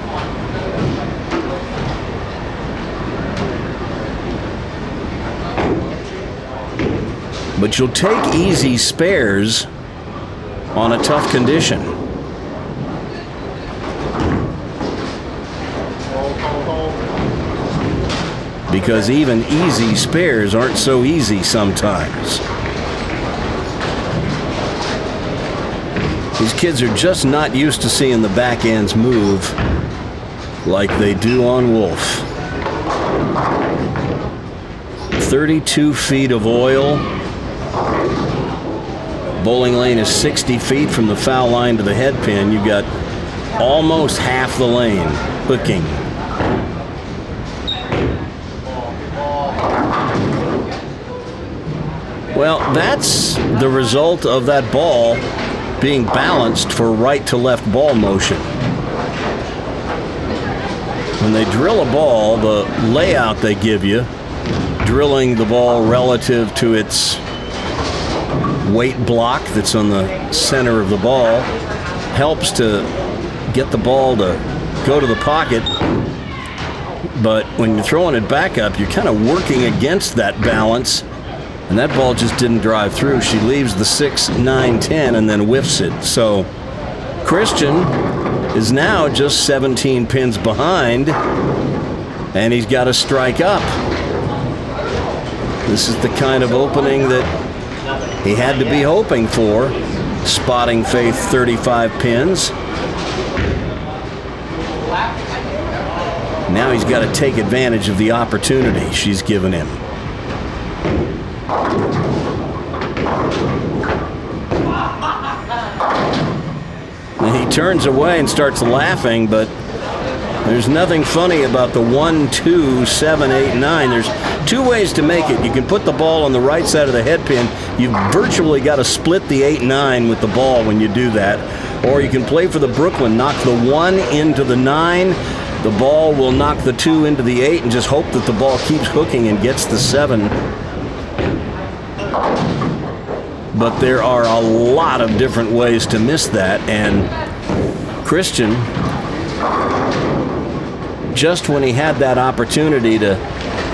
But you'll take easy spares on a tough condition. Because even easy spares aren't so easy sometimes. These kids are just not used to seeing the back ends move like they do on Wolf. 32 feet of oil. Bowling lane is 60 feet from the foul line to the head pin. You've got almost half the lane hooking. Well, that's the result of that ball being balanced for right to left ball motion. When they drill a ball, the layout they give you, drilling the ball relative to its weight block that's on the center of the ball, helps to get the ball to go to the pocket. But when you're throwing it back up, you're kind of working against that balance And that ball just didn't drive through. She leaves the 6, 9, 10 and then whiffs it. So Christian is now just 17 pins behind, and he's got to strike up. This is the kind of opening that he had to be hoping for, spotting Faith 35 pins. Now he's got to take advantage of the opportunity she's given him. And he turns away and starts laughing, but there's nothing funny about the 1, 2, 7, 8, 9. There's two ways to make it. You can put the ball on the right side of the head pin. You've virtually got to split the 8, 9 with the ball when you do that. Or you can play for the Brooklyn, knock the 1 into the 9. The ball will knock the 2 into the 8 and just hope that the ball keeps hooking and gets the 7. But there are a lot of different ways to miss that, and Christian, just when he had that opportunity to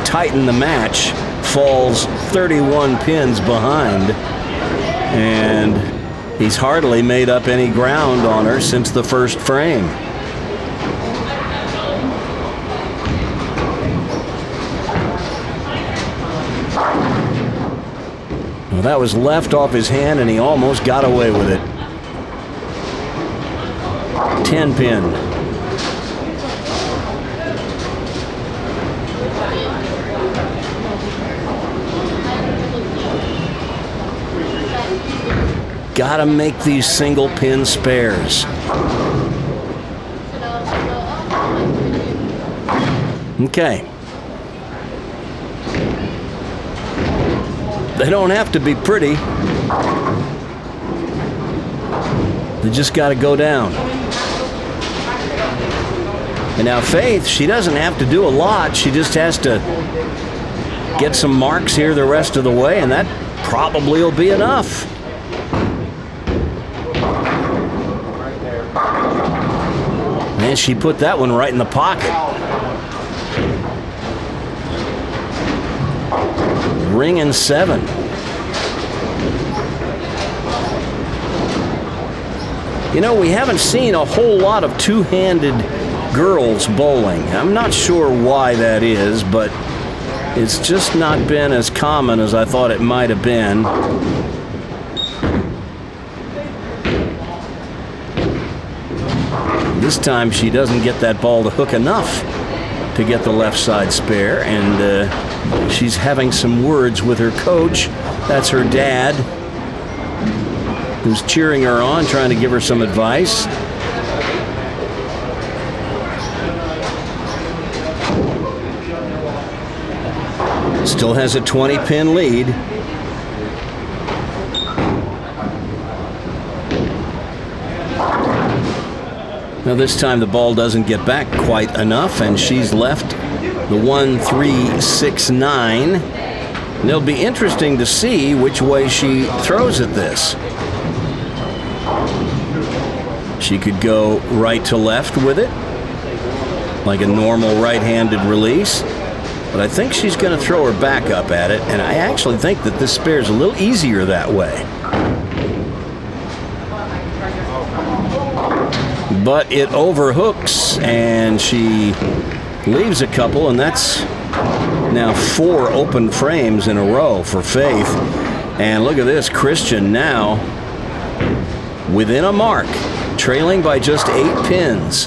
tighten the match, falls 31 pins behind, and he's hardly made up any ground on her since the first frame. Well, that was left off his hand, and he almost got away with it. 10 pin. Gotta make these single pin spares. Okay. They don't have to be pretty. They just got to go down. And now Faith, she doesn't have to do a lot. She just has to get some marks here the rest of the way, and that probably will be enough. And she put that one right in the pocket. Ring and 7. You know, we haven't seen a whole lot of two-handed girls bowling. I'm not sure why that is, but it's just not been as common as I thought it might have been. This time she doesn't get that ball to hook enough to get the left side spare, and she's having some words with her coach. That's her dad, who's cheering her on, trying to give her some advice. Still has a 20-pin lead. Now this time the ball doesn't get back quite enough, and she's left the 1, 3, 6, 9. And it'll be interesting to see which way she throws at this. She could go right to left with it, like a normal right-handed release. But I think she's going to throw her back up at it, and I actually think that this spare's a little easier that way. But it overhooks, and she leaves a couple, and that's now 4 open frames in a row for Faith. And look at this, Christian now within a mark, trailing by just 8 pins.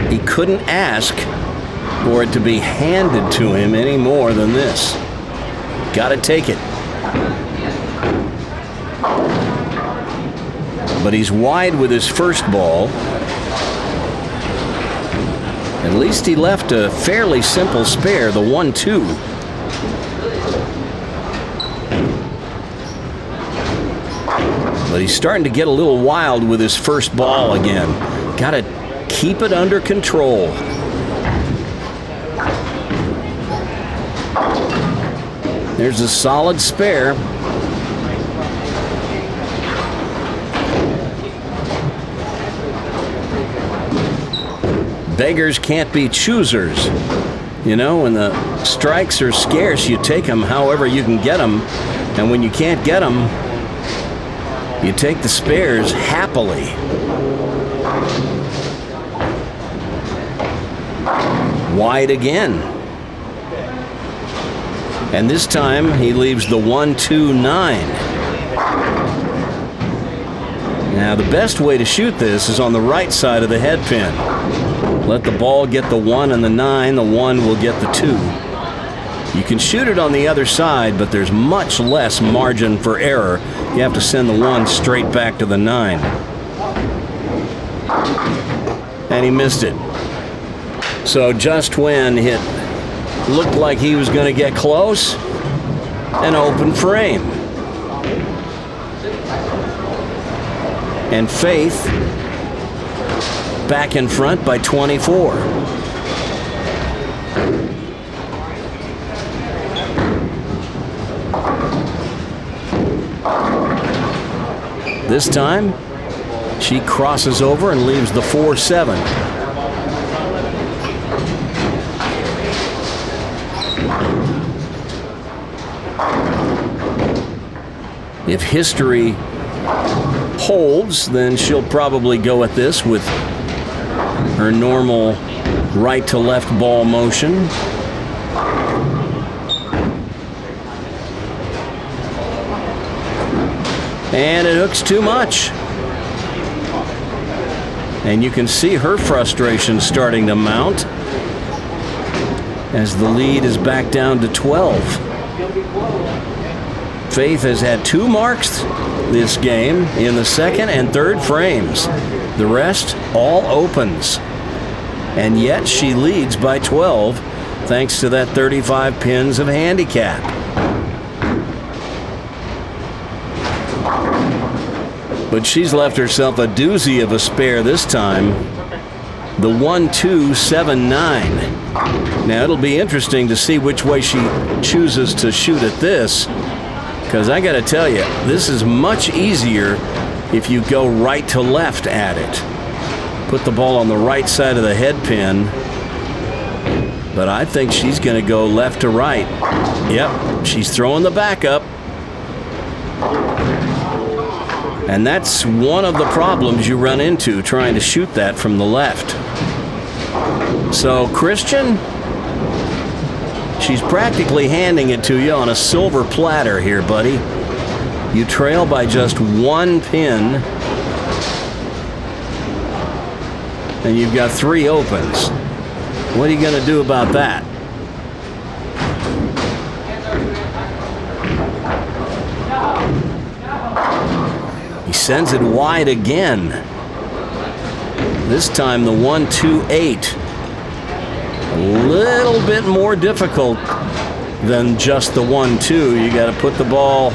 He couldn't ask for it to be handed to him any more than this. Got to take it. But he's wide with his first ball. At least he left a fairly simple spare, the 1-2. But he's starting to get a little wild with his first ball again. Got to keep it under control. There's a solid spare. Beggars can't be choosers. You know, when the strikes are scarce, you take them however you can get them. And when you can't get them, you take the spares happily. Wide again. And this time he leaves the 1-2-9. Now the best way to shoot this is on the right side of the head pin. Let the ball get the 1 and the 9, the 1 will get the 2. You can shoot it on the other side, but there's much less margin for error. You have to send the 1 straight back to the 9. And he missed it. So just when it looked like he was going to get close, an open frame. And Faith back in front by 24. This time, she crosses over and leaves the 4-7. If history holds, then she'll probably go at this with her normal right to left ball motion. And it hooks too much. And you can see her frustration starting to mount as the lead is back down to 12. Faith has had 2 marks this game in the second and third frames. The rest all opens. And yet she leads by 12 thanks to that 35 pins of handicap. But she's left herself a doozy of a spare this time. The 1-2-7-9. Now it'll be interesting to see which way she chooses to shoot at this. Because I got to tell you, this is much easier if you go right to left at it. Put the ball on the right side of the head pin. But I think she's going to go left to right. Yep, she's throwing the backup. And that's one of the problems you run into trying to shoot that from the left. So, Christian, she's practically handing it to you on a silver platter here, buddy. You trail by just 1 pin. And you've got 3 opens. What are you going to do about that? He sends it wide again. This time the 1-2-8. A little bit more difficult than just the 1-2. You got to put the ball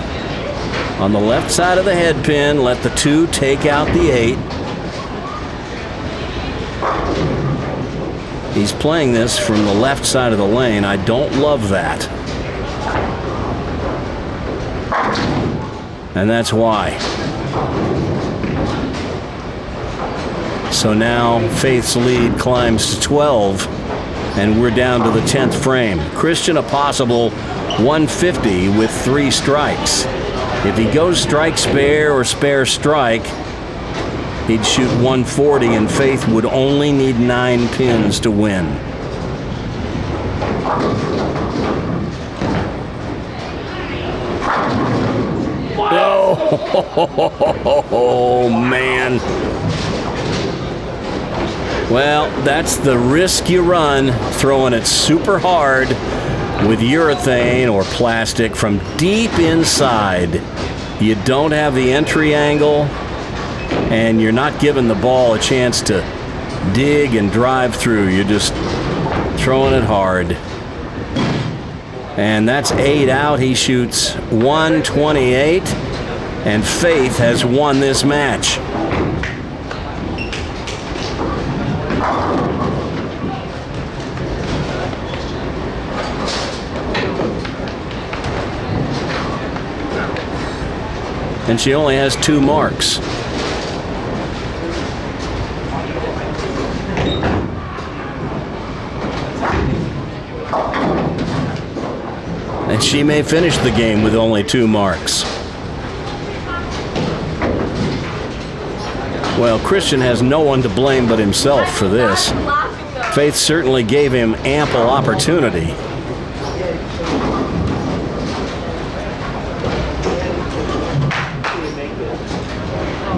on the left side of the head pin, let the 2 take out the 8. He's playing this from the left side of the lane. I don't love that. And that's why. So now Faith's lead climbs to 12. And we're down to the 10th frame. Christian a possible 150 with 3 strikes. If he goes strike spare or spare strike, he'd shoot 140 and Faith would only need 9 pins to win. Oh, man. Well, that's the risk you run throwing it super hard with urethane or plastic from deep inside. You don't have the entry angle, and you're not giving the ball a chance to dig and drive through. You're just throwing it hard. And that's 8 out. He shoots 128, and Faith has won this match. And she only has 2 marks. she may finish the game with only 2 marks. Well, Christian has no one to blame but himself for this. Faith certainly gave him ample opportunity.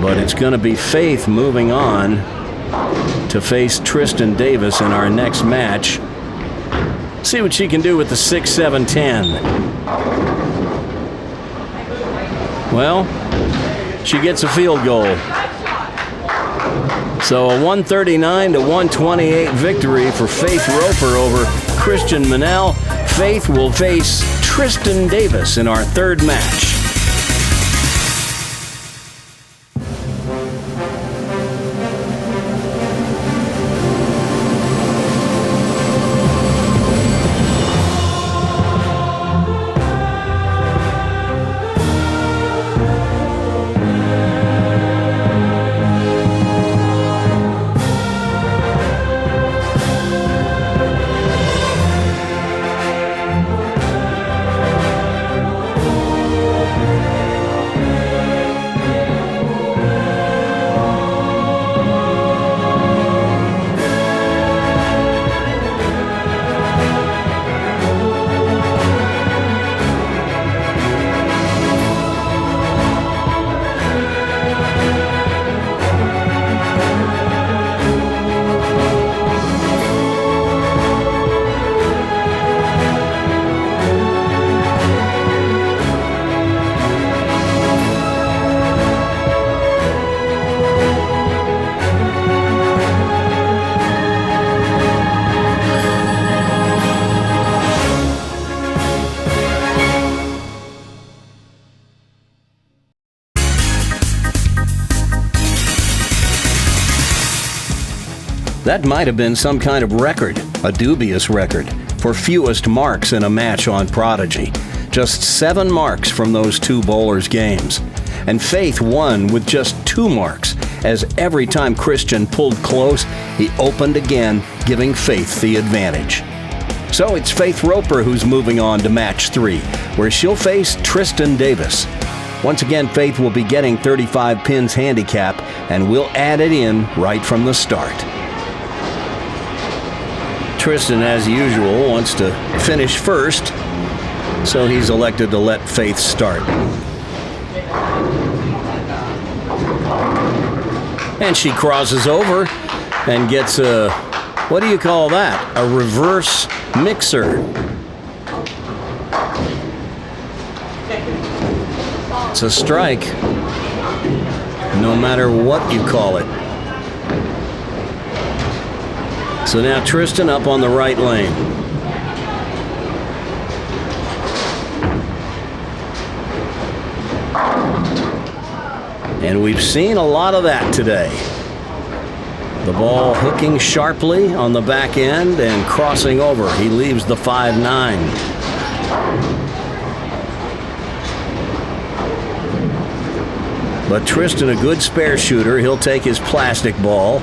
But it's going to be Faith moving on to face Tristan Davis in our next match. See what she can do with the 6-7-10. Well, she gets a field goal. So a 139-128 victory for Faith Roper over Christian Manel. Faith will face Tristan Davis in our 3rd match. That might have been some kind of record, a dubious record, for fewest marks in a match on Prodigy. Just 7 marks from those 2 bowlers' games. And Faith won with just 2 marks, as every time Christian pulled close, he opened again, giving Faith the advantage. So it's Faith Roper who's moving on to match 3, where she'll face Tristan Davis. Once again, Faith will be getting 35 pins handicap, and we'll add it in right from the start. Tristan, as usual, wants to finish first, so he's elected to let Faith start. And she crosses over and gets a, what do you call that? A reverse mixer. It's a strike, no matter what you call it. So now Tristan up on the right lane. And we've seen a lot of that today. The ball hooking sharply on the back end and crossing over. He leaves the 5-9. But Tristan, a good spare shooter. He'll take his plastic ball.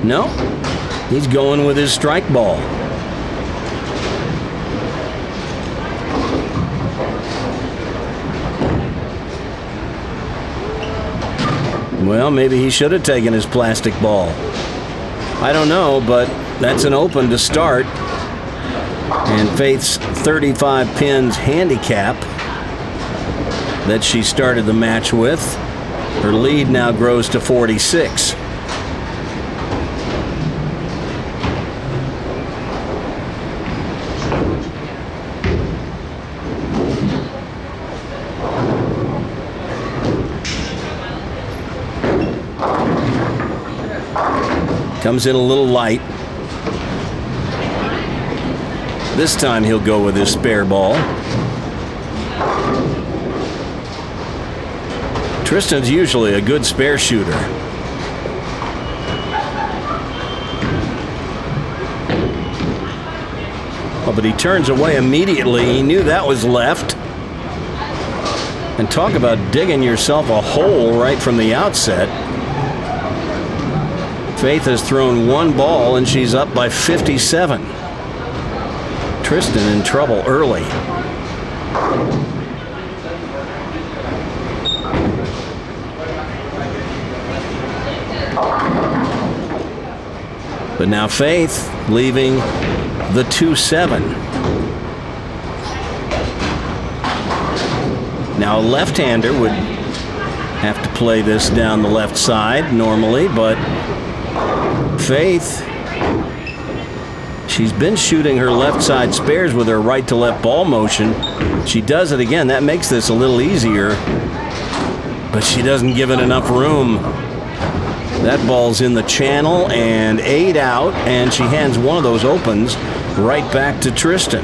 No, he's going with his strike ball. Well, maybe he should have taken his plastic ball. I don't know, but that's an open to start. And Faith's 35 pins handicap that she started the match with, her lead now grows to 46. Comes in a little light. This time he'll go with his spare ball. Tristan's usually a good spare shooter. Oh, but he turns away immediately. He knew that was left. And talk about digging yourself a hole right from the outset. Faith has thrown 1 ball and she's up by 57. Tristan in trouble early. But now Faith leaving the 2-7. Now a left-hander would have to play this down the left side normally, but Faith, she's been shooting her left side spares with her right to left ball motion. She does it again. That makes this a little easier, but she doesn't give it enough room. That ball's in the channel and 8 out, and she hands one of those opens right back to Tristan.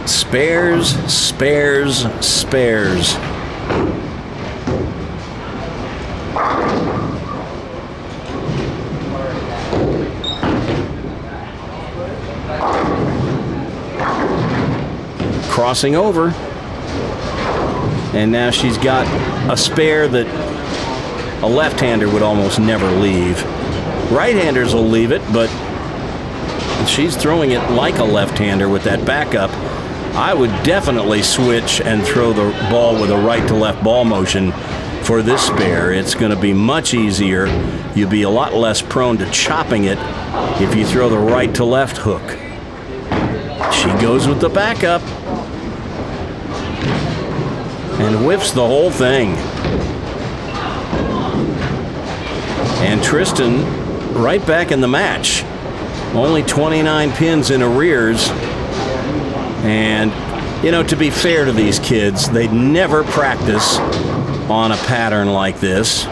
Spares, spares, spares. Crossing over. And now she's got a spare that a left-hander would almost never leave. Right-handers will leave it, but she's throwing it like a left-hander with that backup. I would definitely switch and throw the ball with a right to left ball motion for this spare. It's going to be much easier. You'll be a lot less prone to chopping it if you throw the right to left hook. She goes with the backup and whiffs the whole thing. And Tristan right back in the match. Only 29 pins in arrears. And, you know, to be fair to these kids, they never practice on a pattern like this.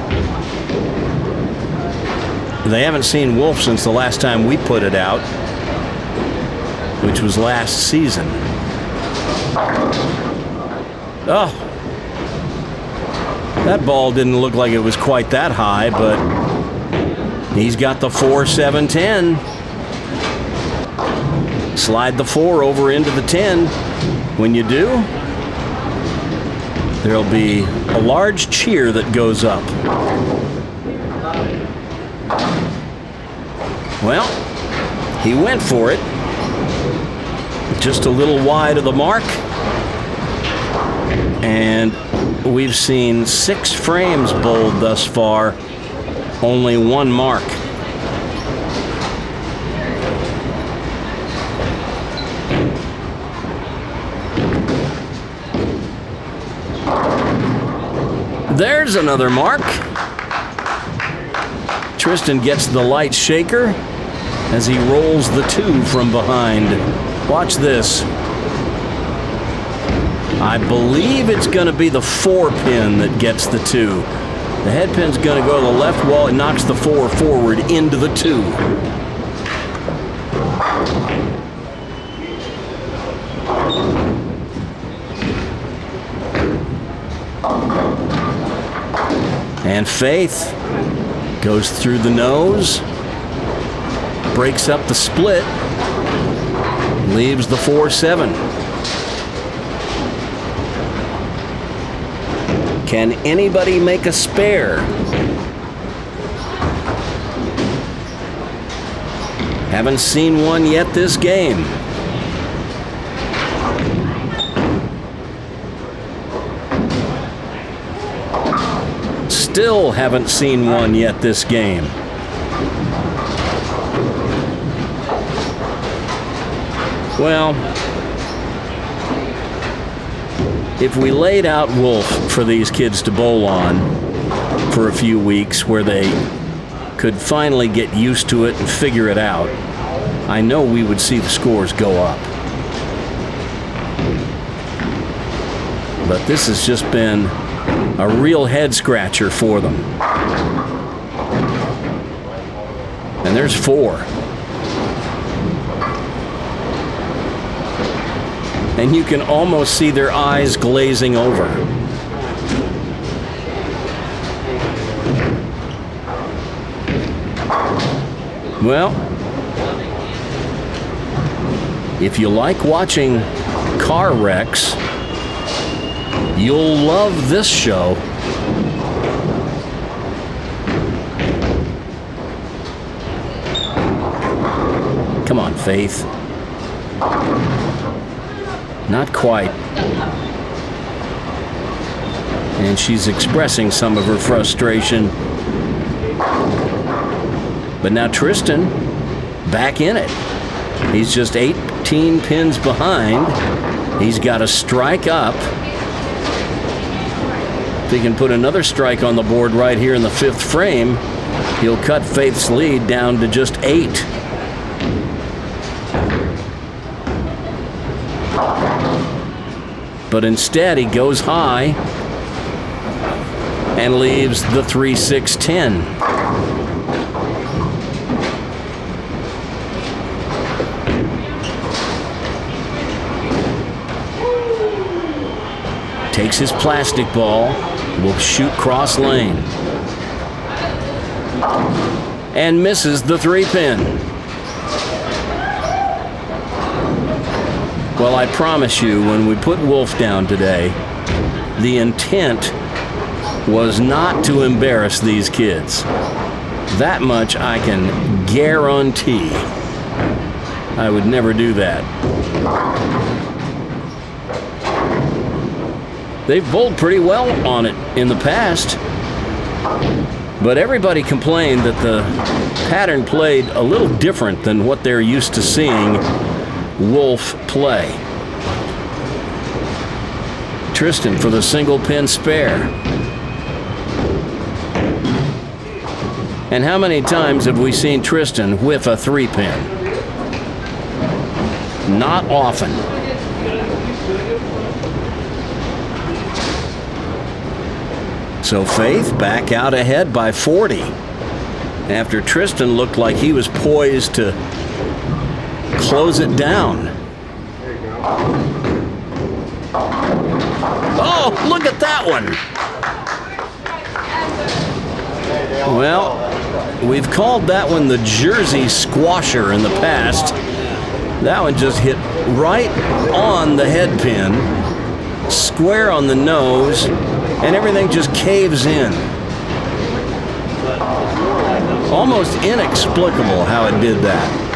They haven't seen Wolf since the last time we put it out, which was last season. Oh, that ball didn't look like it was quite that high, but he's got the 4-7-10. Slide the 4 over into the 10. When you do, there'll be a large cheer that goes up. Well, he went for it. Just a little wide of the mark. And we've seen 6 frames bowled thus far, only 1 mark. There's another mark. Tristan gets the light shaker as he rolls the 2 from behind. Watch this. I believe it's going to be the 4 pin that gets the 2. The head pin's going to go to the left wall and knocks the 4 forward into the 2. And Faith goes through the nose, breaks up the split, leaves the 4-7. Can anybody make a spare? Haven't seen one yet this game. Still haven't seen one yet this game. Well, if we laid out Wolf for these kids to bowl on for a few weeks where they could finally get used to it and figure it out, I know we would see the scores go up. But this has just been a real head scratcher for them. And there's 4. And you can almost see their eyes glazing over. Well, if you like watching car wrecks, you'll love this show. Come on, Faith. Not quite. And she's expressing some of her frustration. But now Tristan, back in it. He's just 18 pins behind. He's got a strike up. If he can put another strike on the board right here in the 5th frame, he'll cut Faith's lead down to just 8. But instead, he goes high and leaves the 3-6-10. Takes his plastic ball, will shoot cross lane. And misses the 3-pin. Well, I promise you, when we put Wolf down today, the intent was not to embarrass these kids. That much I can guarantee. I would never do that. They've bowled pretty well on it in the past. But everybody complained that the pattern played a little different than what they're used to seeing Wolf play. Tristan for the single pin spare. And how many times have we seen Tristan whiff a 3-pin? Not often. So Faith back out ahead by 40. After Tristan looked like he was poised to close it down. Oh, look at that one. Well, we've called that one the Jersey Squasher in the past. That one just hit right on the head pin, square on the nose, and everything just caves in. Almost inexplicable how it did that.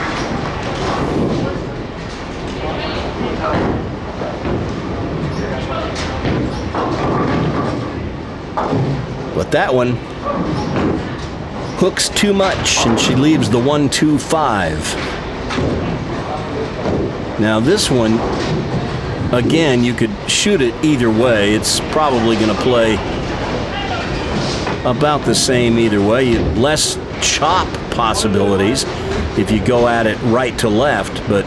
But that one hooks too much, and she leaves the 1-2-5. Now this one, again, you could shoot it either way. It's probably going to play about the same either way. Less chop possibilities if you go at it right to left, but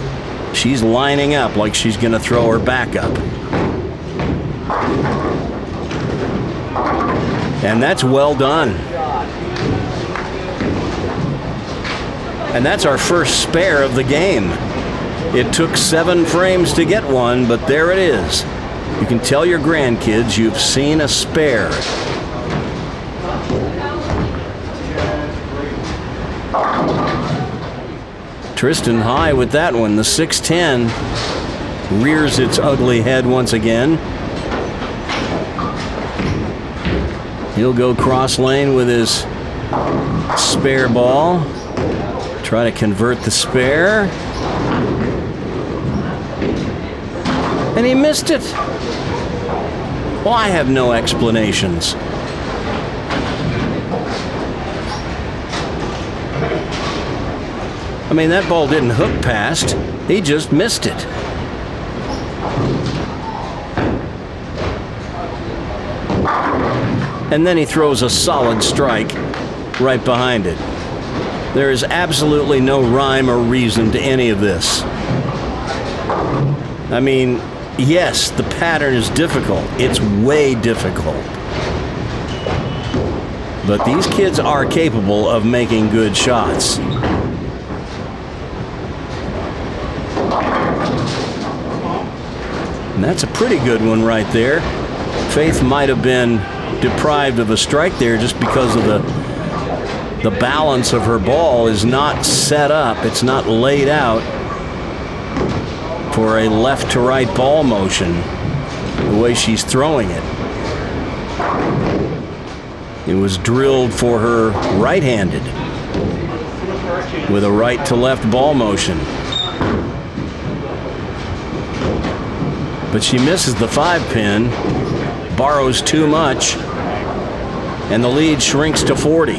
she's lining up like she's going to throw her back up. And that's well done. And that's our first spare of the game. It took 7 frames to get one, but there it is. You can tell your grandkids you've seen a spare. Tristan high with that one. The 6-10 rears its ugly head once again. He'll go cross lane with his spare ball. Try to convert the spare. And he missed it. Well, I have no explanations. I mean, that ball didn't hook past. He just missed it. And then he throws a solid strike right behind it. There is absolutely no rhyme or reason to any of this. I mean, yes, the pattern is difficult. It's way difficult. But these kids are capable of making good shots. And that's a pretty good one right there. Faith might have been deprived of a strike there just because of the balance of her ball is not set up. It's not laid out for a left to right ball motion the way she's throwing it. It was drilled for her right-handed with a right to left ball motion. But she misses the 5-pin, borrows too much, and the lead shrinks to 40.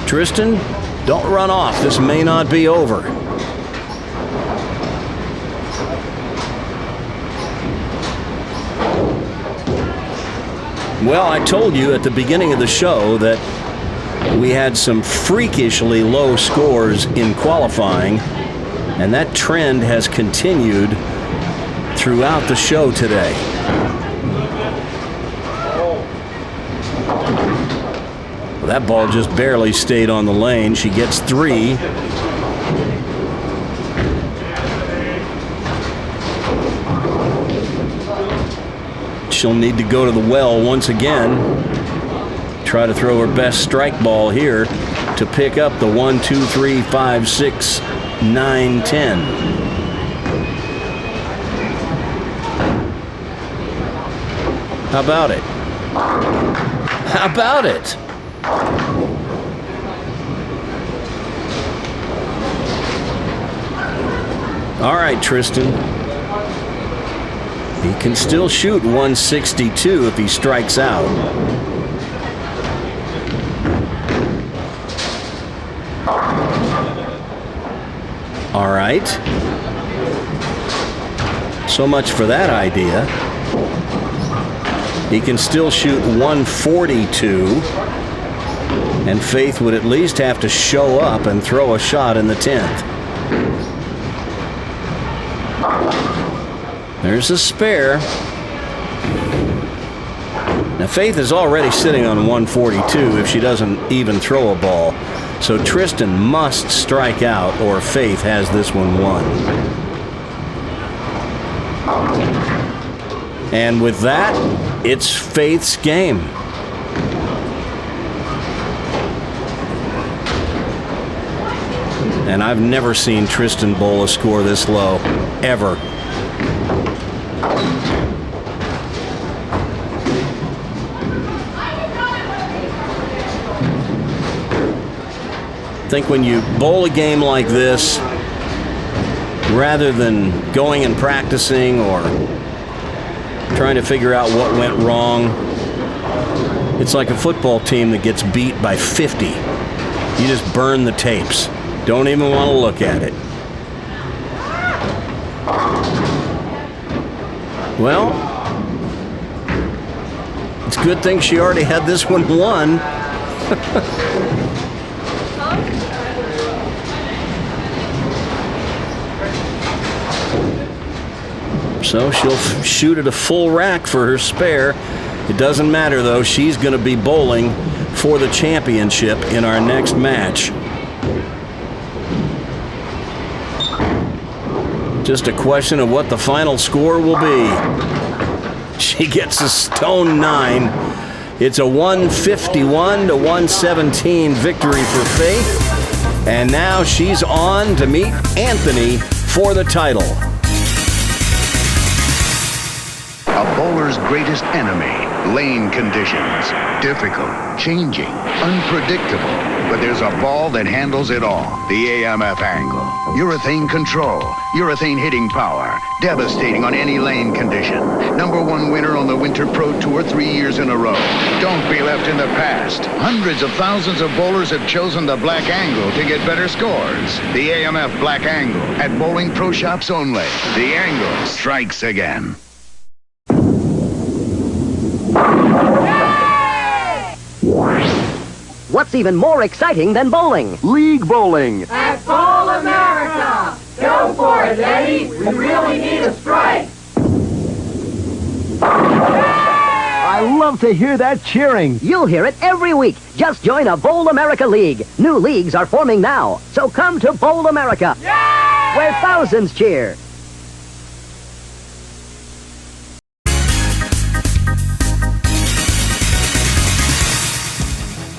Tristan, don't run off. This may not be over. Well, I told you at the beginning of the show that we had some freakishly low scores in qualifying, and that trend has continued throughout the show today. Well, that ball just barely stayed on the lane. She gets 3. She'll need to go to the well once again. Try to throw her best strike ball here to pick up the 1, 2, 3, 5, 6, 9, 10. How about it? How about it? All right, Tristan. He can still shoot 162 if he strikes out. All right. So much for that idea. He can still shoot 142. And Faith would at least have to show up and throw a shot in the 10th. There's a spare. Now Faith is already sitting on 142 if she doesn't even throw a ball. So Tristan must strike out or Faith has this one won. And with that, it's Faith's game. And I've never seen Tristan bowl a score this low, ever. I think when you bowl a game like this, rather than going and practicing or trying to figure out what went wrong, it's like a football team that gets beat by 50. You just burn the tapes. Don't even want to look at it. Well, it's a good thing she already had this one won. So she'll shoot at a full rack for her spare. It doesn't matter, though. She's going to be bowling for the championship in our next match. Just a question of what the final score will be. She gets a stone 9. It's a 151 to 117 victory for Faith. And now she's on to meet Anthony for the title. A bowler's greatest enemy, lane conditions. Difficult, changing, unpredictable. But there's a ball that handles it all. The AMF angle. Urethane control, urethane hitting power. Devastating on any lane condition. #1 winner on the Winter Pro Tour 3 years in a row. Don't be left in the past. Hundreds of thousands of bowlers have chosen the Black Angle to get better scores. The AMF Black Angle at bowling pro shops only. The Angle strikes again. What's even more exciting than bowling? League bowling. At Bowl America! Go for it, Eddie! We really need a strike! I love to hear that cheering. You'll hear it every week. Just join a Bowl America League. New leagues are forming now. So come to Bowl America, where thousands cheer.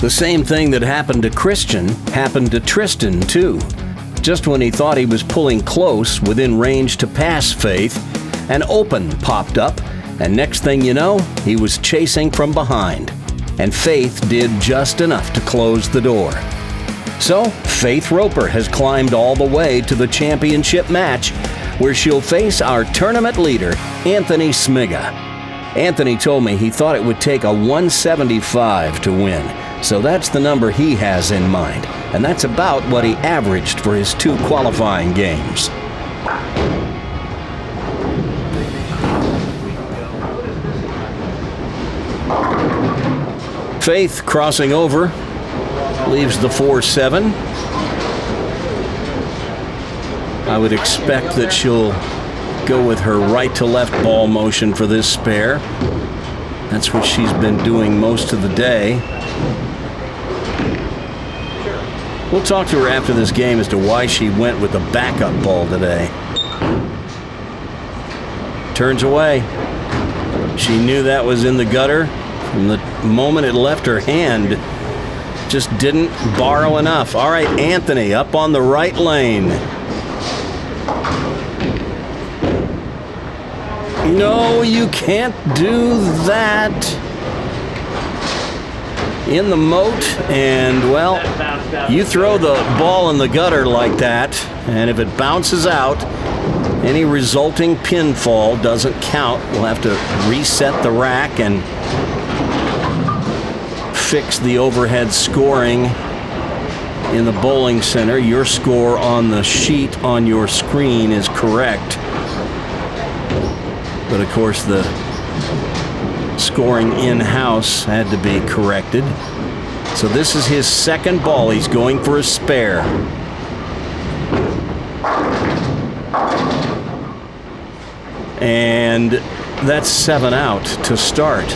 The same thing that happened to Christian happened to Tristan, too. Just when he thought he was pulling close within range to pass Faith, an open popped up, and next thing you know, he was chasing from behind. And Faith did just enough to close the door. So, Faith Roper has climbed all the way to the championship match, where she'll face our tournament leader, Anthony Smiga. Anthony told me he thought it would take a 175 to win, so that's the number he has in mind, and that's about what he averaged for his 2 qualifying games. Faith crossing over, leaves the 4-7. I would expect that she'll go with her right to left ball motion for this spare. That's what she's been doing most of the day. We'll talk to her after this game as to why she went with the backup ball today. Turns away. She knew that was in the gutter. From the moment it left her hand, just didn't borrow enough. All right, Anthony up on the right lane. No, you can't do that. In the moat, and well, you throw the ball in the gutter like that, and if it bounces out, any resulting pinfall doesn't count. We'll have to reset the rack and fix the overhead scoring in the bowling center. Your score on the sheet on your screen is correct. But of course, the scoring in-house had to be corrected. So this is his second ball. He's going for a spare. And that's 7 out to start.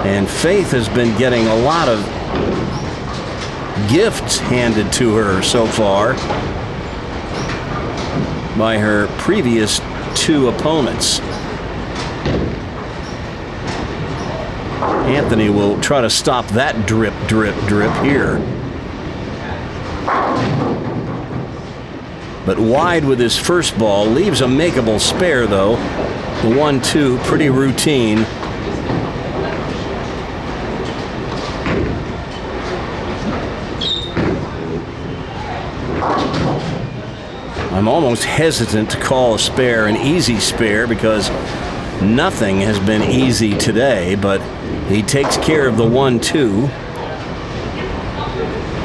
And Faith has been getting a lot of gifts handed to her so far by her previous 2 opponents. Anthony will try to stop that drip, drip, drip here. But wide with his first ball, leaves a makeable spare though. The 1-2, pretty routine. I'm almost hesitant to call a spare an easy spare because nothing has been easy today, but he takes care of the 1-2.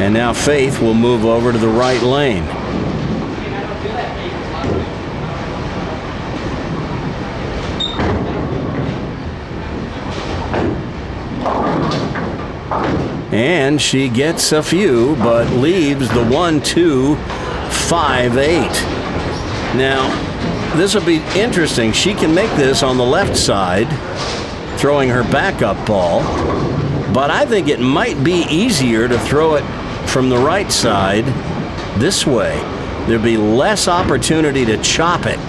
And now Faith will move over to the right lane. And she gets a few, but leaves the 1-2, 5-8. Now, this will be interesting. She can make this on the left side, throwing her backup ball, but I think it might be easier to throw it from the right side this way. There'd be less opportunity to chop it.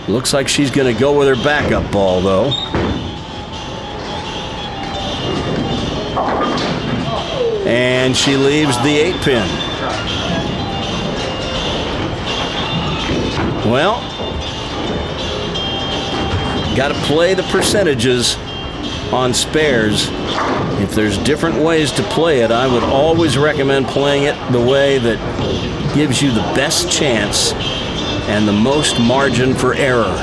Looks like she's going to go with her backup ball, though. And she leaves the 8-pin. Well, got to play the percentages on spares. If there's different ways to play it, I would always recommend playing it the way that gives you the best chance and the most margin for error.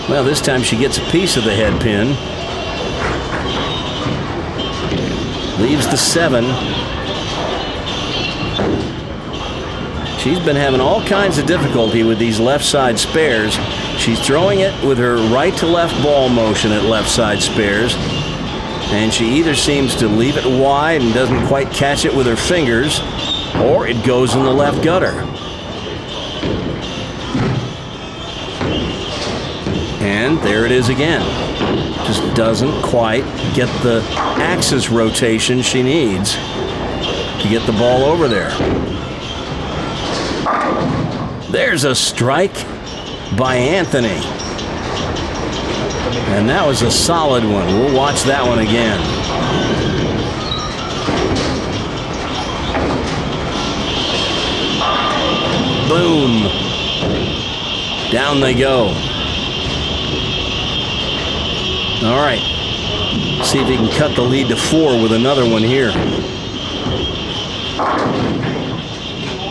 Well, this time she gets a piece of the head pin. Leaves the 7. She's been having all kinds of difficulty with these left side spares. She's throwing it with her right to left ball motion at left side spares. And she either seems to leave it wide and doesn't quite catch it with her fingers, or it goes in the left gutter. And there it is again. Just doesn't quite get the axis rotation she needs to get the ball over there. There's a strike by Anthony. And that was a solid one. We'll watch that one again. Boom. Down they go. All right. See if he can cut the lead to 4 with another one here.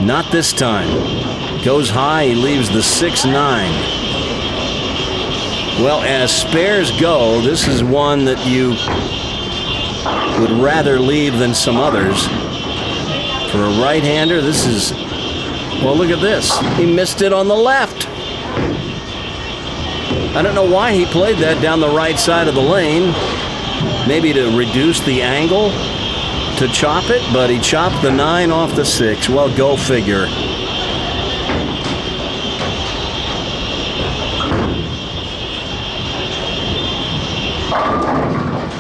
Not this time. Goes high, he leaves the 6-9. Well, as spares go, this is one that you would rather leave than some others. For a right-hander, this is, well, look at this. He missed it on the left. I don't know why he played that down the right side of the lane. Maybe to reduce the angle to chop it, but he chopped the 9 off the 6. Well, go figure.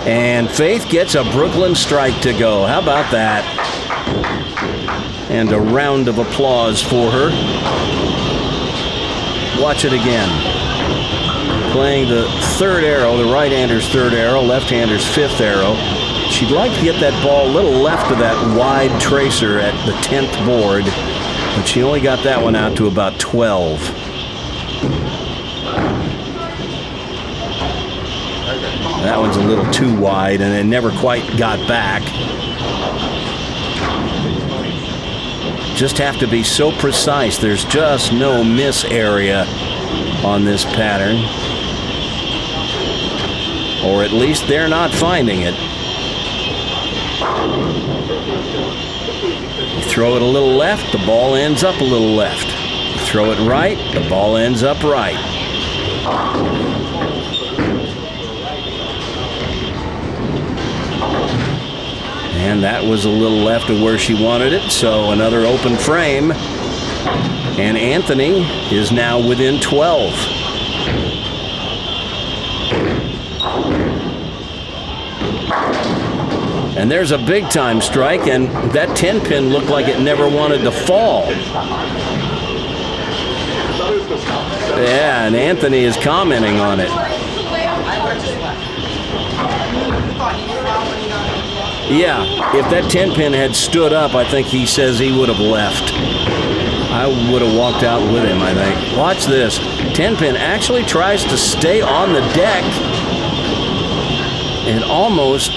And Faith gets a Brooklyn strike to go. How about that? And a round of applause for her. Watch it again. Playing the 3rd arrow, the right-hander's 3rd arrow, left-hander's 5th arrow. She'd like to get that ball a little left of that wide tracer at the 10th board, but she only got that one out to about 12. That one's a little too wide, and it never quite got back. Just have to be so precise. There's just no miss area on this pattern. Or at least they're not finding it. You throw it a little left, the ball ends up a little left. You throw it right, the ball ends up right. And that was a little left of where she wanted it, so another open frame. And Anthony is now within 12. And there's a big-time strike, and that 10-pin looked like it never wanted to fall. Yeah, and Anthony is commenting on it. Yeah, if that 10-pin had stood up, I think he says he would have left. I would have walked out with him, I think. Watch this. 10-pin actually tries to stay on the deck and almost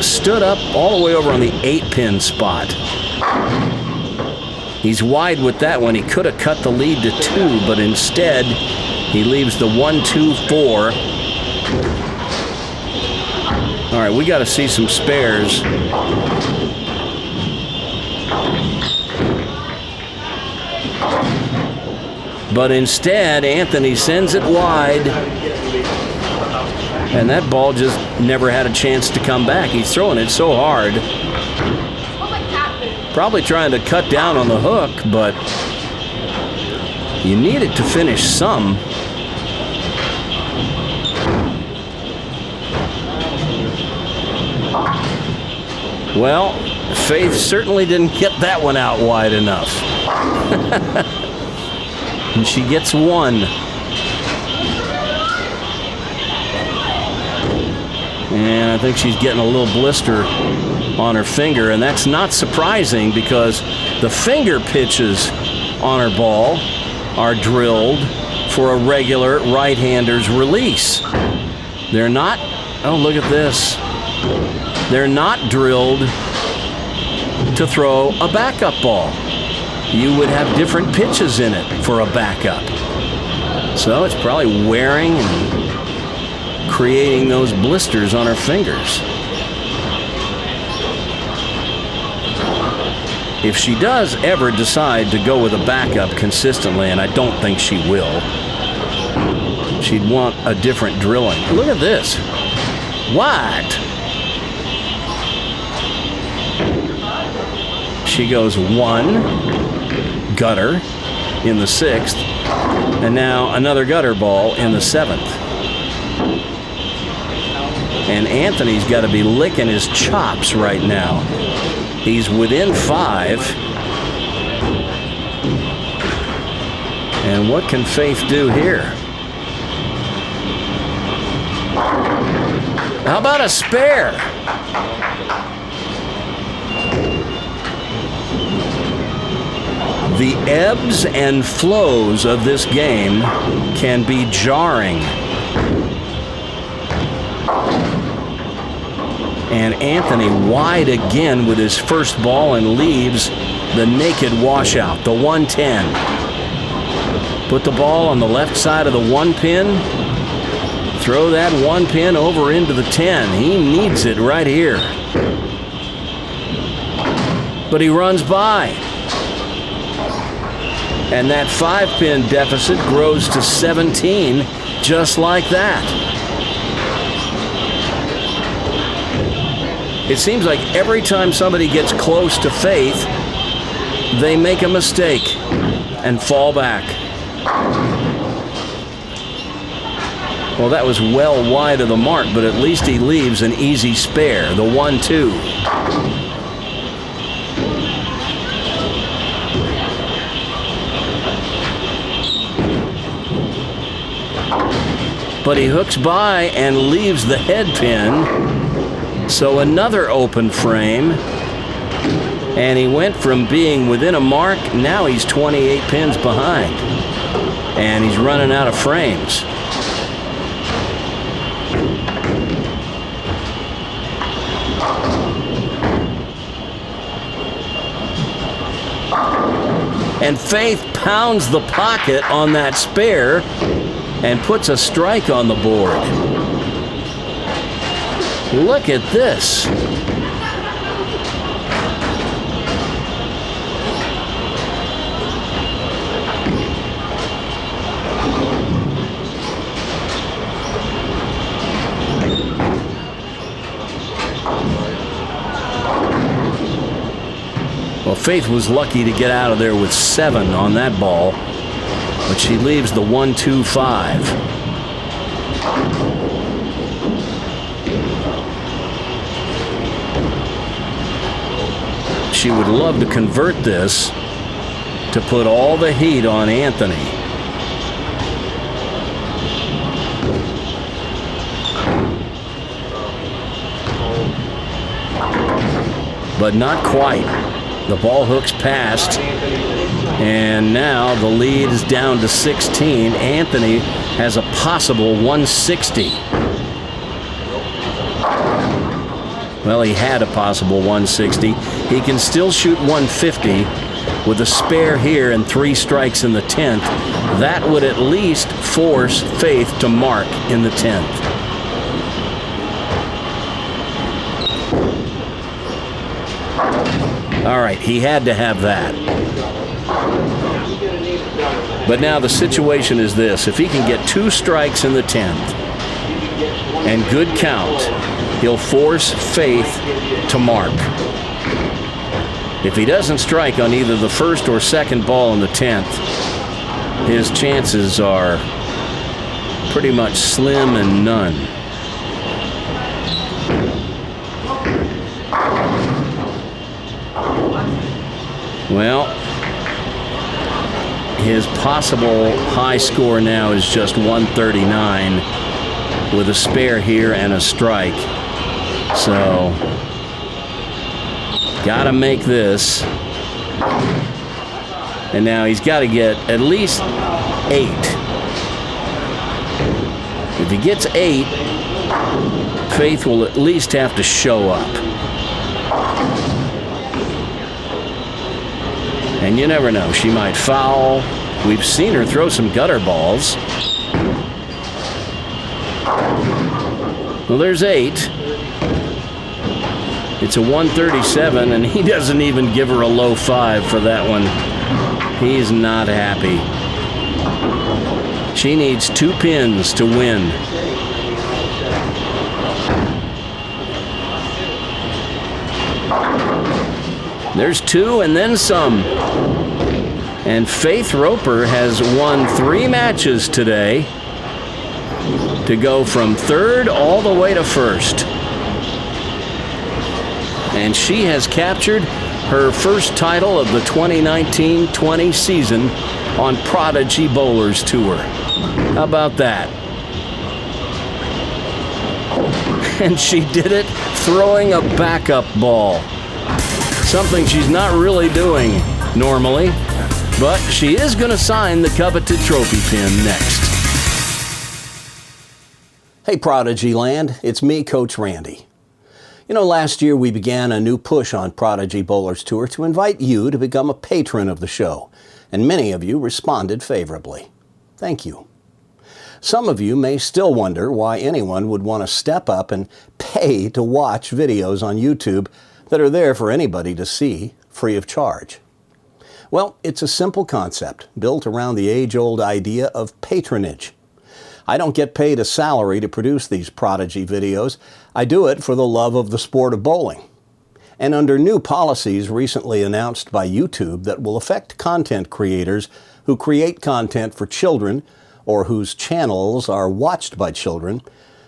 stood up all the way over on the 8-pin spot. He's wide with that one. He could have cut the lead to 2, but instead he leaves the 1, 2, 4. All right, we got to see some spares. But instead, Anthony sends it wide. And that ball just never had a chance to come back. He's throwing it so hard. Probably trying to cut down on the hook, but you need it to finish some. Well, Faith certainly didn't get that one out wide enough. And she gets 1. And I think she's getting a little blister on her finger, and that's not surprising because the finger pitches on her ball are drilled for a regular right-hander's release. They're not, oh, look at this. They're not drilled to throw a backup ball. You would have different pitches in it for a backup. So it's probably wearing and creating those blisters on her fingers. If she does ever decide to go with a backup consistently, and I don't think she will, she'd want a different drilling. Look at this. What? She goes 1, gutter in the 6th, and now another gutter ball in the 7th. And Anthony's got to be licking his chops right now. He's within 5. And what can Faith do here? How about a spare? The ebbs and flows of this game can be jarring. And Anthony wide again with his first ball and leaves the naked washout, the 110. Put the ball on the left side of the 1 pin. Throw that 1 pin over into the 10. He needs it right here. But he runs by. And that 5-pin deficit grows to 17 just like that. It seems like every time somebody gets close to Faith, they make a mistake and fall back. Well, that was well wide of the mark, but at least he leaves an easy spare, the 1-2. But he hooks by and leaves the head pin. So another open frame. And he went from being within a mark, now he's 28 pins behind. And he's running out of frames. And Faith pounds the pocket on that spare and puts a strike on the board. Look at this. Well, Faith was lucky to get out of there with 7 on that ball, but she leaves the 1-2-5. She would love to convert this to put all the heat on Anthony. But not quite. The ball hooks past, and now the lead is down to 16. Anthony has a possible 160. Well, he had a possible 160. He can still shoot 150 with a spare here and 3 strikes in the 10th. That would at least force Faith to mark in the 10th. All right, he had to have that. But now the situation is this. If he can get 2 strikes in the 10th and good count, he'll force Faith to mark. If he doesn't strike on either the first or second ball in the 10th, his chances are pretty much slim and none. Well, his possible high score now is just 139 with a spare here and a strike. So, gotta make this. And now he's got to get at least 8. If he gets 8, Faith will at least have to show up. And you never know, she might foul. We've seen her throw some gutter balls. Well, there's 8. It's a 137, and he doesn't even give her a low 5 for that one. He's not happy. She needs 2 pins to win. There's 2 and then some. And Faith Roper has won 3 matches today to go from 3rd all the way to 1st. And she has captured her first title of the 2019-20 season on Prodigy Bowlers Tour. How about that? And she did it throwing a backup ball. Something she's not really doing normally, but she is going to sign the coveted trophy pin next. Hey, Prodigy Land, it's me, Coach Randy. You know, last year we began a new push on Prodigy Bowlers Tour to invite you to become a patron of the show, and many of you responded favorably. Thank you. Some of you may still wonder why anyone would want to step up and pay to watch videos on YouTube that are there for anybody to see, free of charge. Well, it's a simple concept built around the age-old idea of patronage. I don't get paid a salary to produce these Prodigy videos. I do it for the love of the sport of bowling. And under new policies recently announced by YouTube that will affect content creators who create content for children or whose channels are watched by children,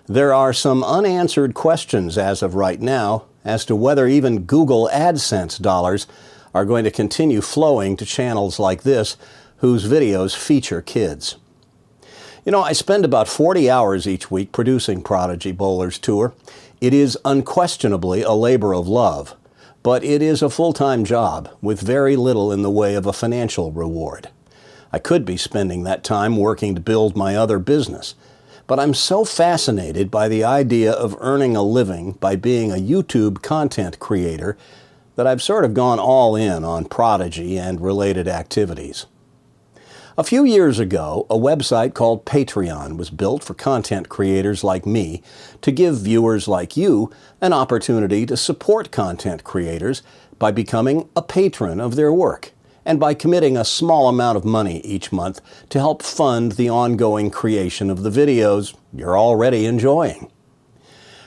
there are some unanswered questions as of right now as to whether even Google AdSense dollars are going to continue flowing to channels like this whose videos feature kids. You know, I spend about 40 hours each week producing Prodigy Bowlers Tour. It is unquestionably a labor of love, but it is a full-time job with very little in the way of a financial reward. I could be spending that time working to build my other business, but I'm so fascinated by the idea of earning a living by being a YouTube content creator that I've sort of gone all in on Prodigy and related activities. A few years ago, a website called Patreon was built for content creators like me to give viewers like you an opportunity to support content creators by becoming a patron of their work and by committing a small amount of money each month to help fund the ongoing creation of the videos you're already enjoying.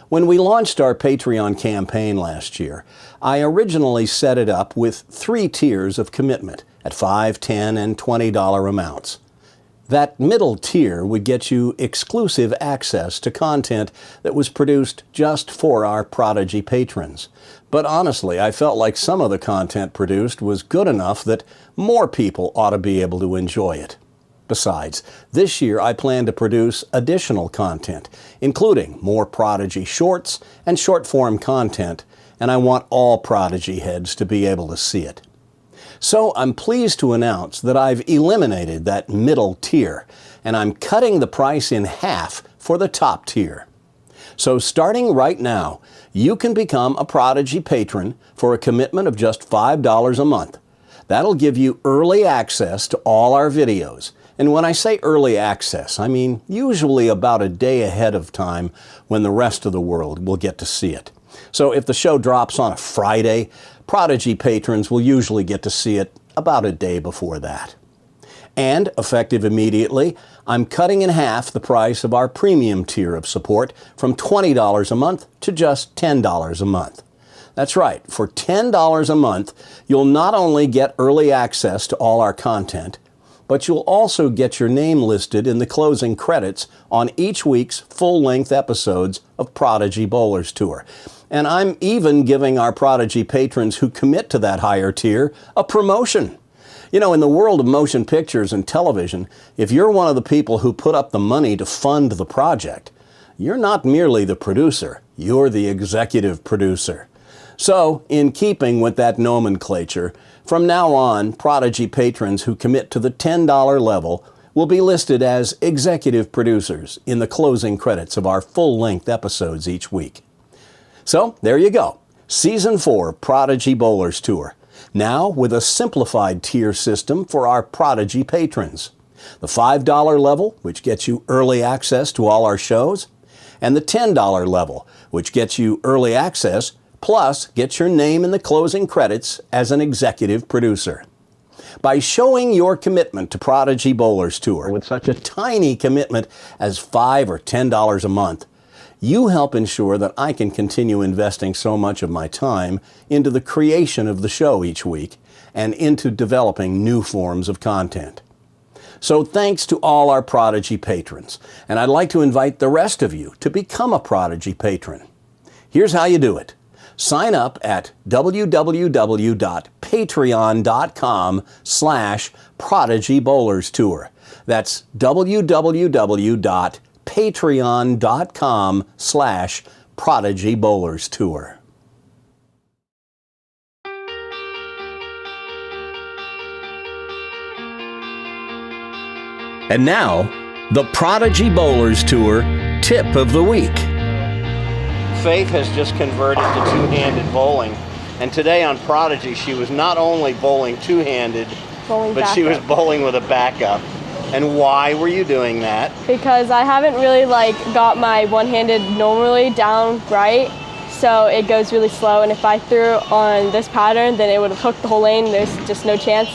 When we launched our Patreon campaign last year, I originally set it up with 3 tiers of commitment at $5, $10, and $20 amounts. That middle tier would get you exclusive access to content that was produced just for our Prodigy patrons. But honestly, I felt like some of the content produced was good enough that more people ought to be able to enjoy it. Besides, this year I plan to produce additional content, including more Prodigy shorts and short-form content, and I want all Prodigy heads to be able to see it. So I'm pleased to announce that I've eliminated that middle tier, and I'm cutting the price in half for the top tier. So starting right now, you can become a Prodigy patron for a commitment of just $5 a month. That'll give you early access to all our videos. And when I say early access, I mean usually about a day ahead of time when the rest of the world will get to see it. So if the show drops on a Friday, Prodigy patrons will usually get to see it about a day before that. And, effective immediately, I'm cutting in half the price of our premium tier of support from $20 a month to just $10 a month. That's right, for $10 a month, you'll not only get early access to all our content, but you'll also get your name listed in the closing credits on each week's full-length episodes of Prodigy Bowlers Tour. And I'm even giving our Prodigy patrons who commit to that higher tier a promotion. You know, in the world of motion pictures and television, if you're one of the people who put up the money to fund the project, you're not merely the producer, you're the executive producer. So, in keeping with that nomenclature, from now on, Prodigy patrons who commit to the $10 level will be listed as executive producers in the closing credits of our full-length episodes each week. So, there you go. Season 4 Prodigy Bowlers Tour. Now with a simplified tier system for our Prodigy patrons. The $5 level, which gets you early access to all our shows, and the $10 level, which gets you early access plus gets your name in the closing credits as an executive producer. By showing your commitment to Prodigy Bowlers Tour with such a tiny commitment as $5 or $10 a month, you help ensure that I can continue investing so much of my time into the creation of the show each week and into developing new forms of content. So thanks to all our Prodigy patrons, and I'd like to invite the rest of you to become a Prodigy patron. Here's how you do it. Sign up at www.patreon.com/Prodigy Bowlers Tour. That's www.patreon.com/Prodigy Bowlers Tour. And now, the Prodigy Bowlers Tour Tip of the Week. Faith has just converted to two-handed bowling. And today on Prodigy, she was not only bowling two-handed, but she was bowling with a backup. And why were you doing that? Because I haven't really got my one-handed normally down right, so it goes really slow. And if I threw on this pattern, then it would have hooked the whole lane. There's just no chance.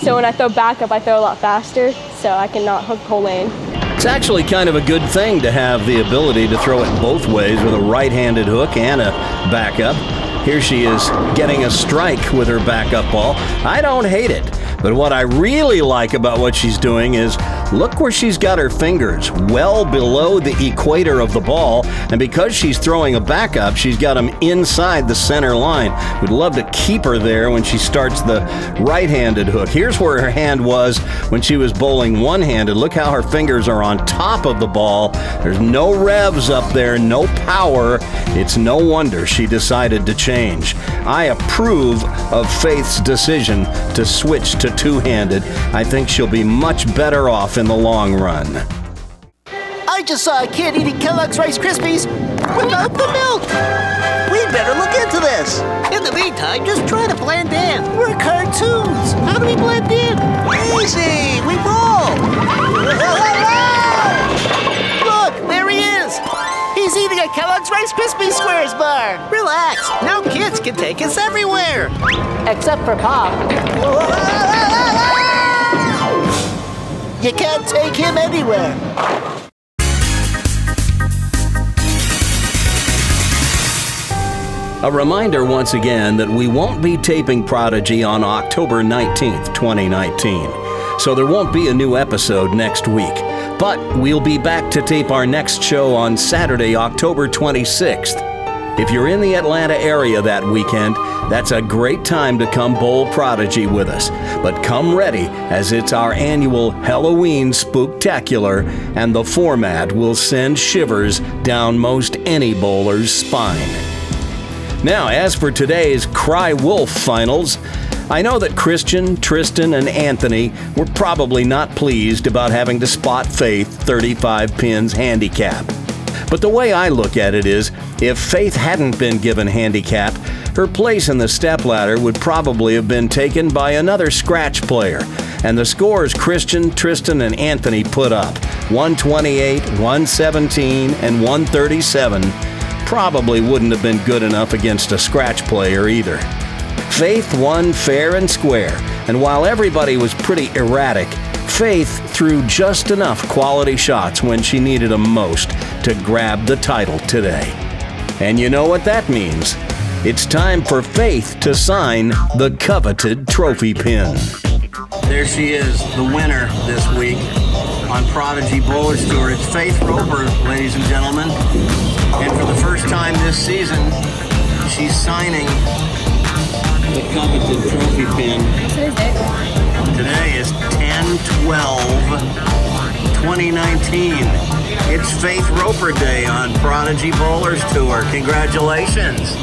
So when I throw backup, I throw a lot faster, so I cannot hook the whole lane. It's actually kind of a good thing to have the ability to throw it both ways with a right-handed hook and a backup. Here she is getting a strike with her backup ball. I don't hate it, but what I really like about what she's doing is look where she's got her fingers, well below the equator of the ball, and because she's throwing a backup, she's got them inside the center line. We'd love to keep her there when she starts the right-handed hook. Here's where her hand was when she was bowling one-handed. Look how her fingers are on top of the ball. There's no revs up there, no power. It's no wonder she decided to change. I approve of Faith's decision to switch to two-handed. I think she'll be much better off in the long run. I just saw a kid eating Kellogg's Rice Krispies without the milk. We'd better look into this. In the meantime, just try to blend in. We're cartoons. How do we blend in? Easy. We bowl. Look, there he is. He's eating a Kellogg's Rice Krispies Squares bar. Relax. Now kids can take us everywhere. Except for Pop. You can't take him anywhere. A reminder once again that we won't be taping Prodigy on October 19th, 2019. So there won't be a new episode next week. But we'll be back to tape our next show on Saturday, October 26th. If you're in the Atlanta area that weekend, that's a great time to come bowl Prodigy with us. But come ready, as it's our annual Halloween Spooktacular, and the format will send shivers down most any bowler's spine. Now, as for today's Cry Wolf finals, I know that Christian, Tristan, and Anthony were probably not pleased about having to spot Faith 35 pins handicap. But the way I look at it is, if Faith hadn't been given handicap, her place in the stepladder would probably have been taken by another scratch player. And the scores Christian, Tristan, and Anthony put up, 128, 117, and 137, probably wouldn't have been good enough against a scratch player either. Faith won fair and square, and while everybody was pretty erratic, Faith threw just enough quality shots when she needed them most to grab the title today. And you know what that means. It's time for Faith to sign the coveted trophy pin. There she is, the winner this week on Prodigy Bowlers Tour. It's Faith Roper, ladies and gentlemen. And for the first time this season, she's signing the coveted trophy pin. Today is 10/12/2019. It's Faith Roper Day on Prodigy Bowlers Tour. Congratulations.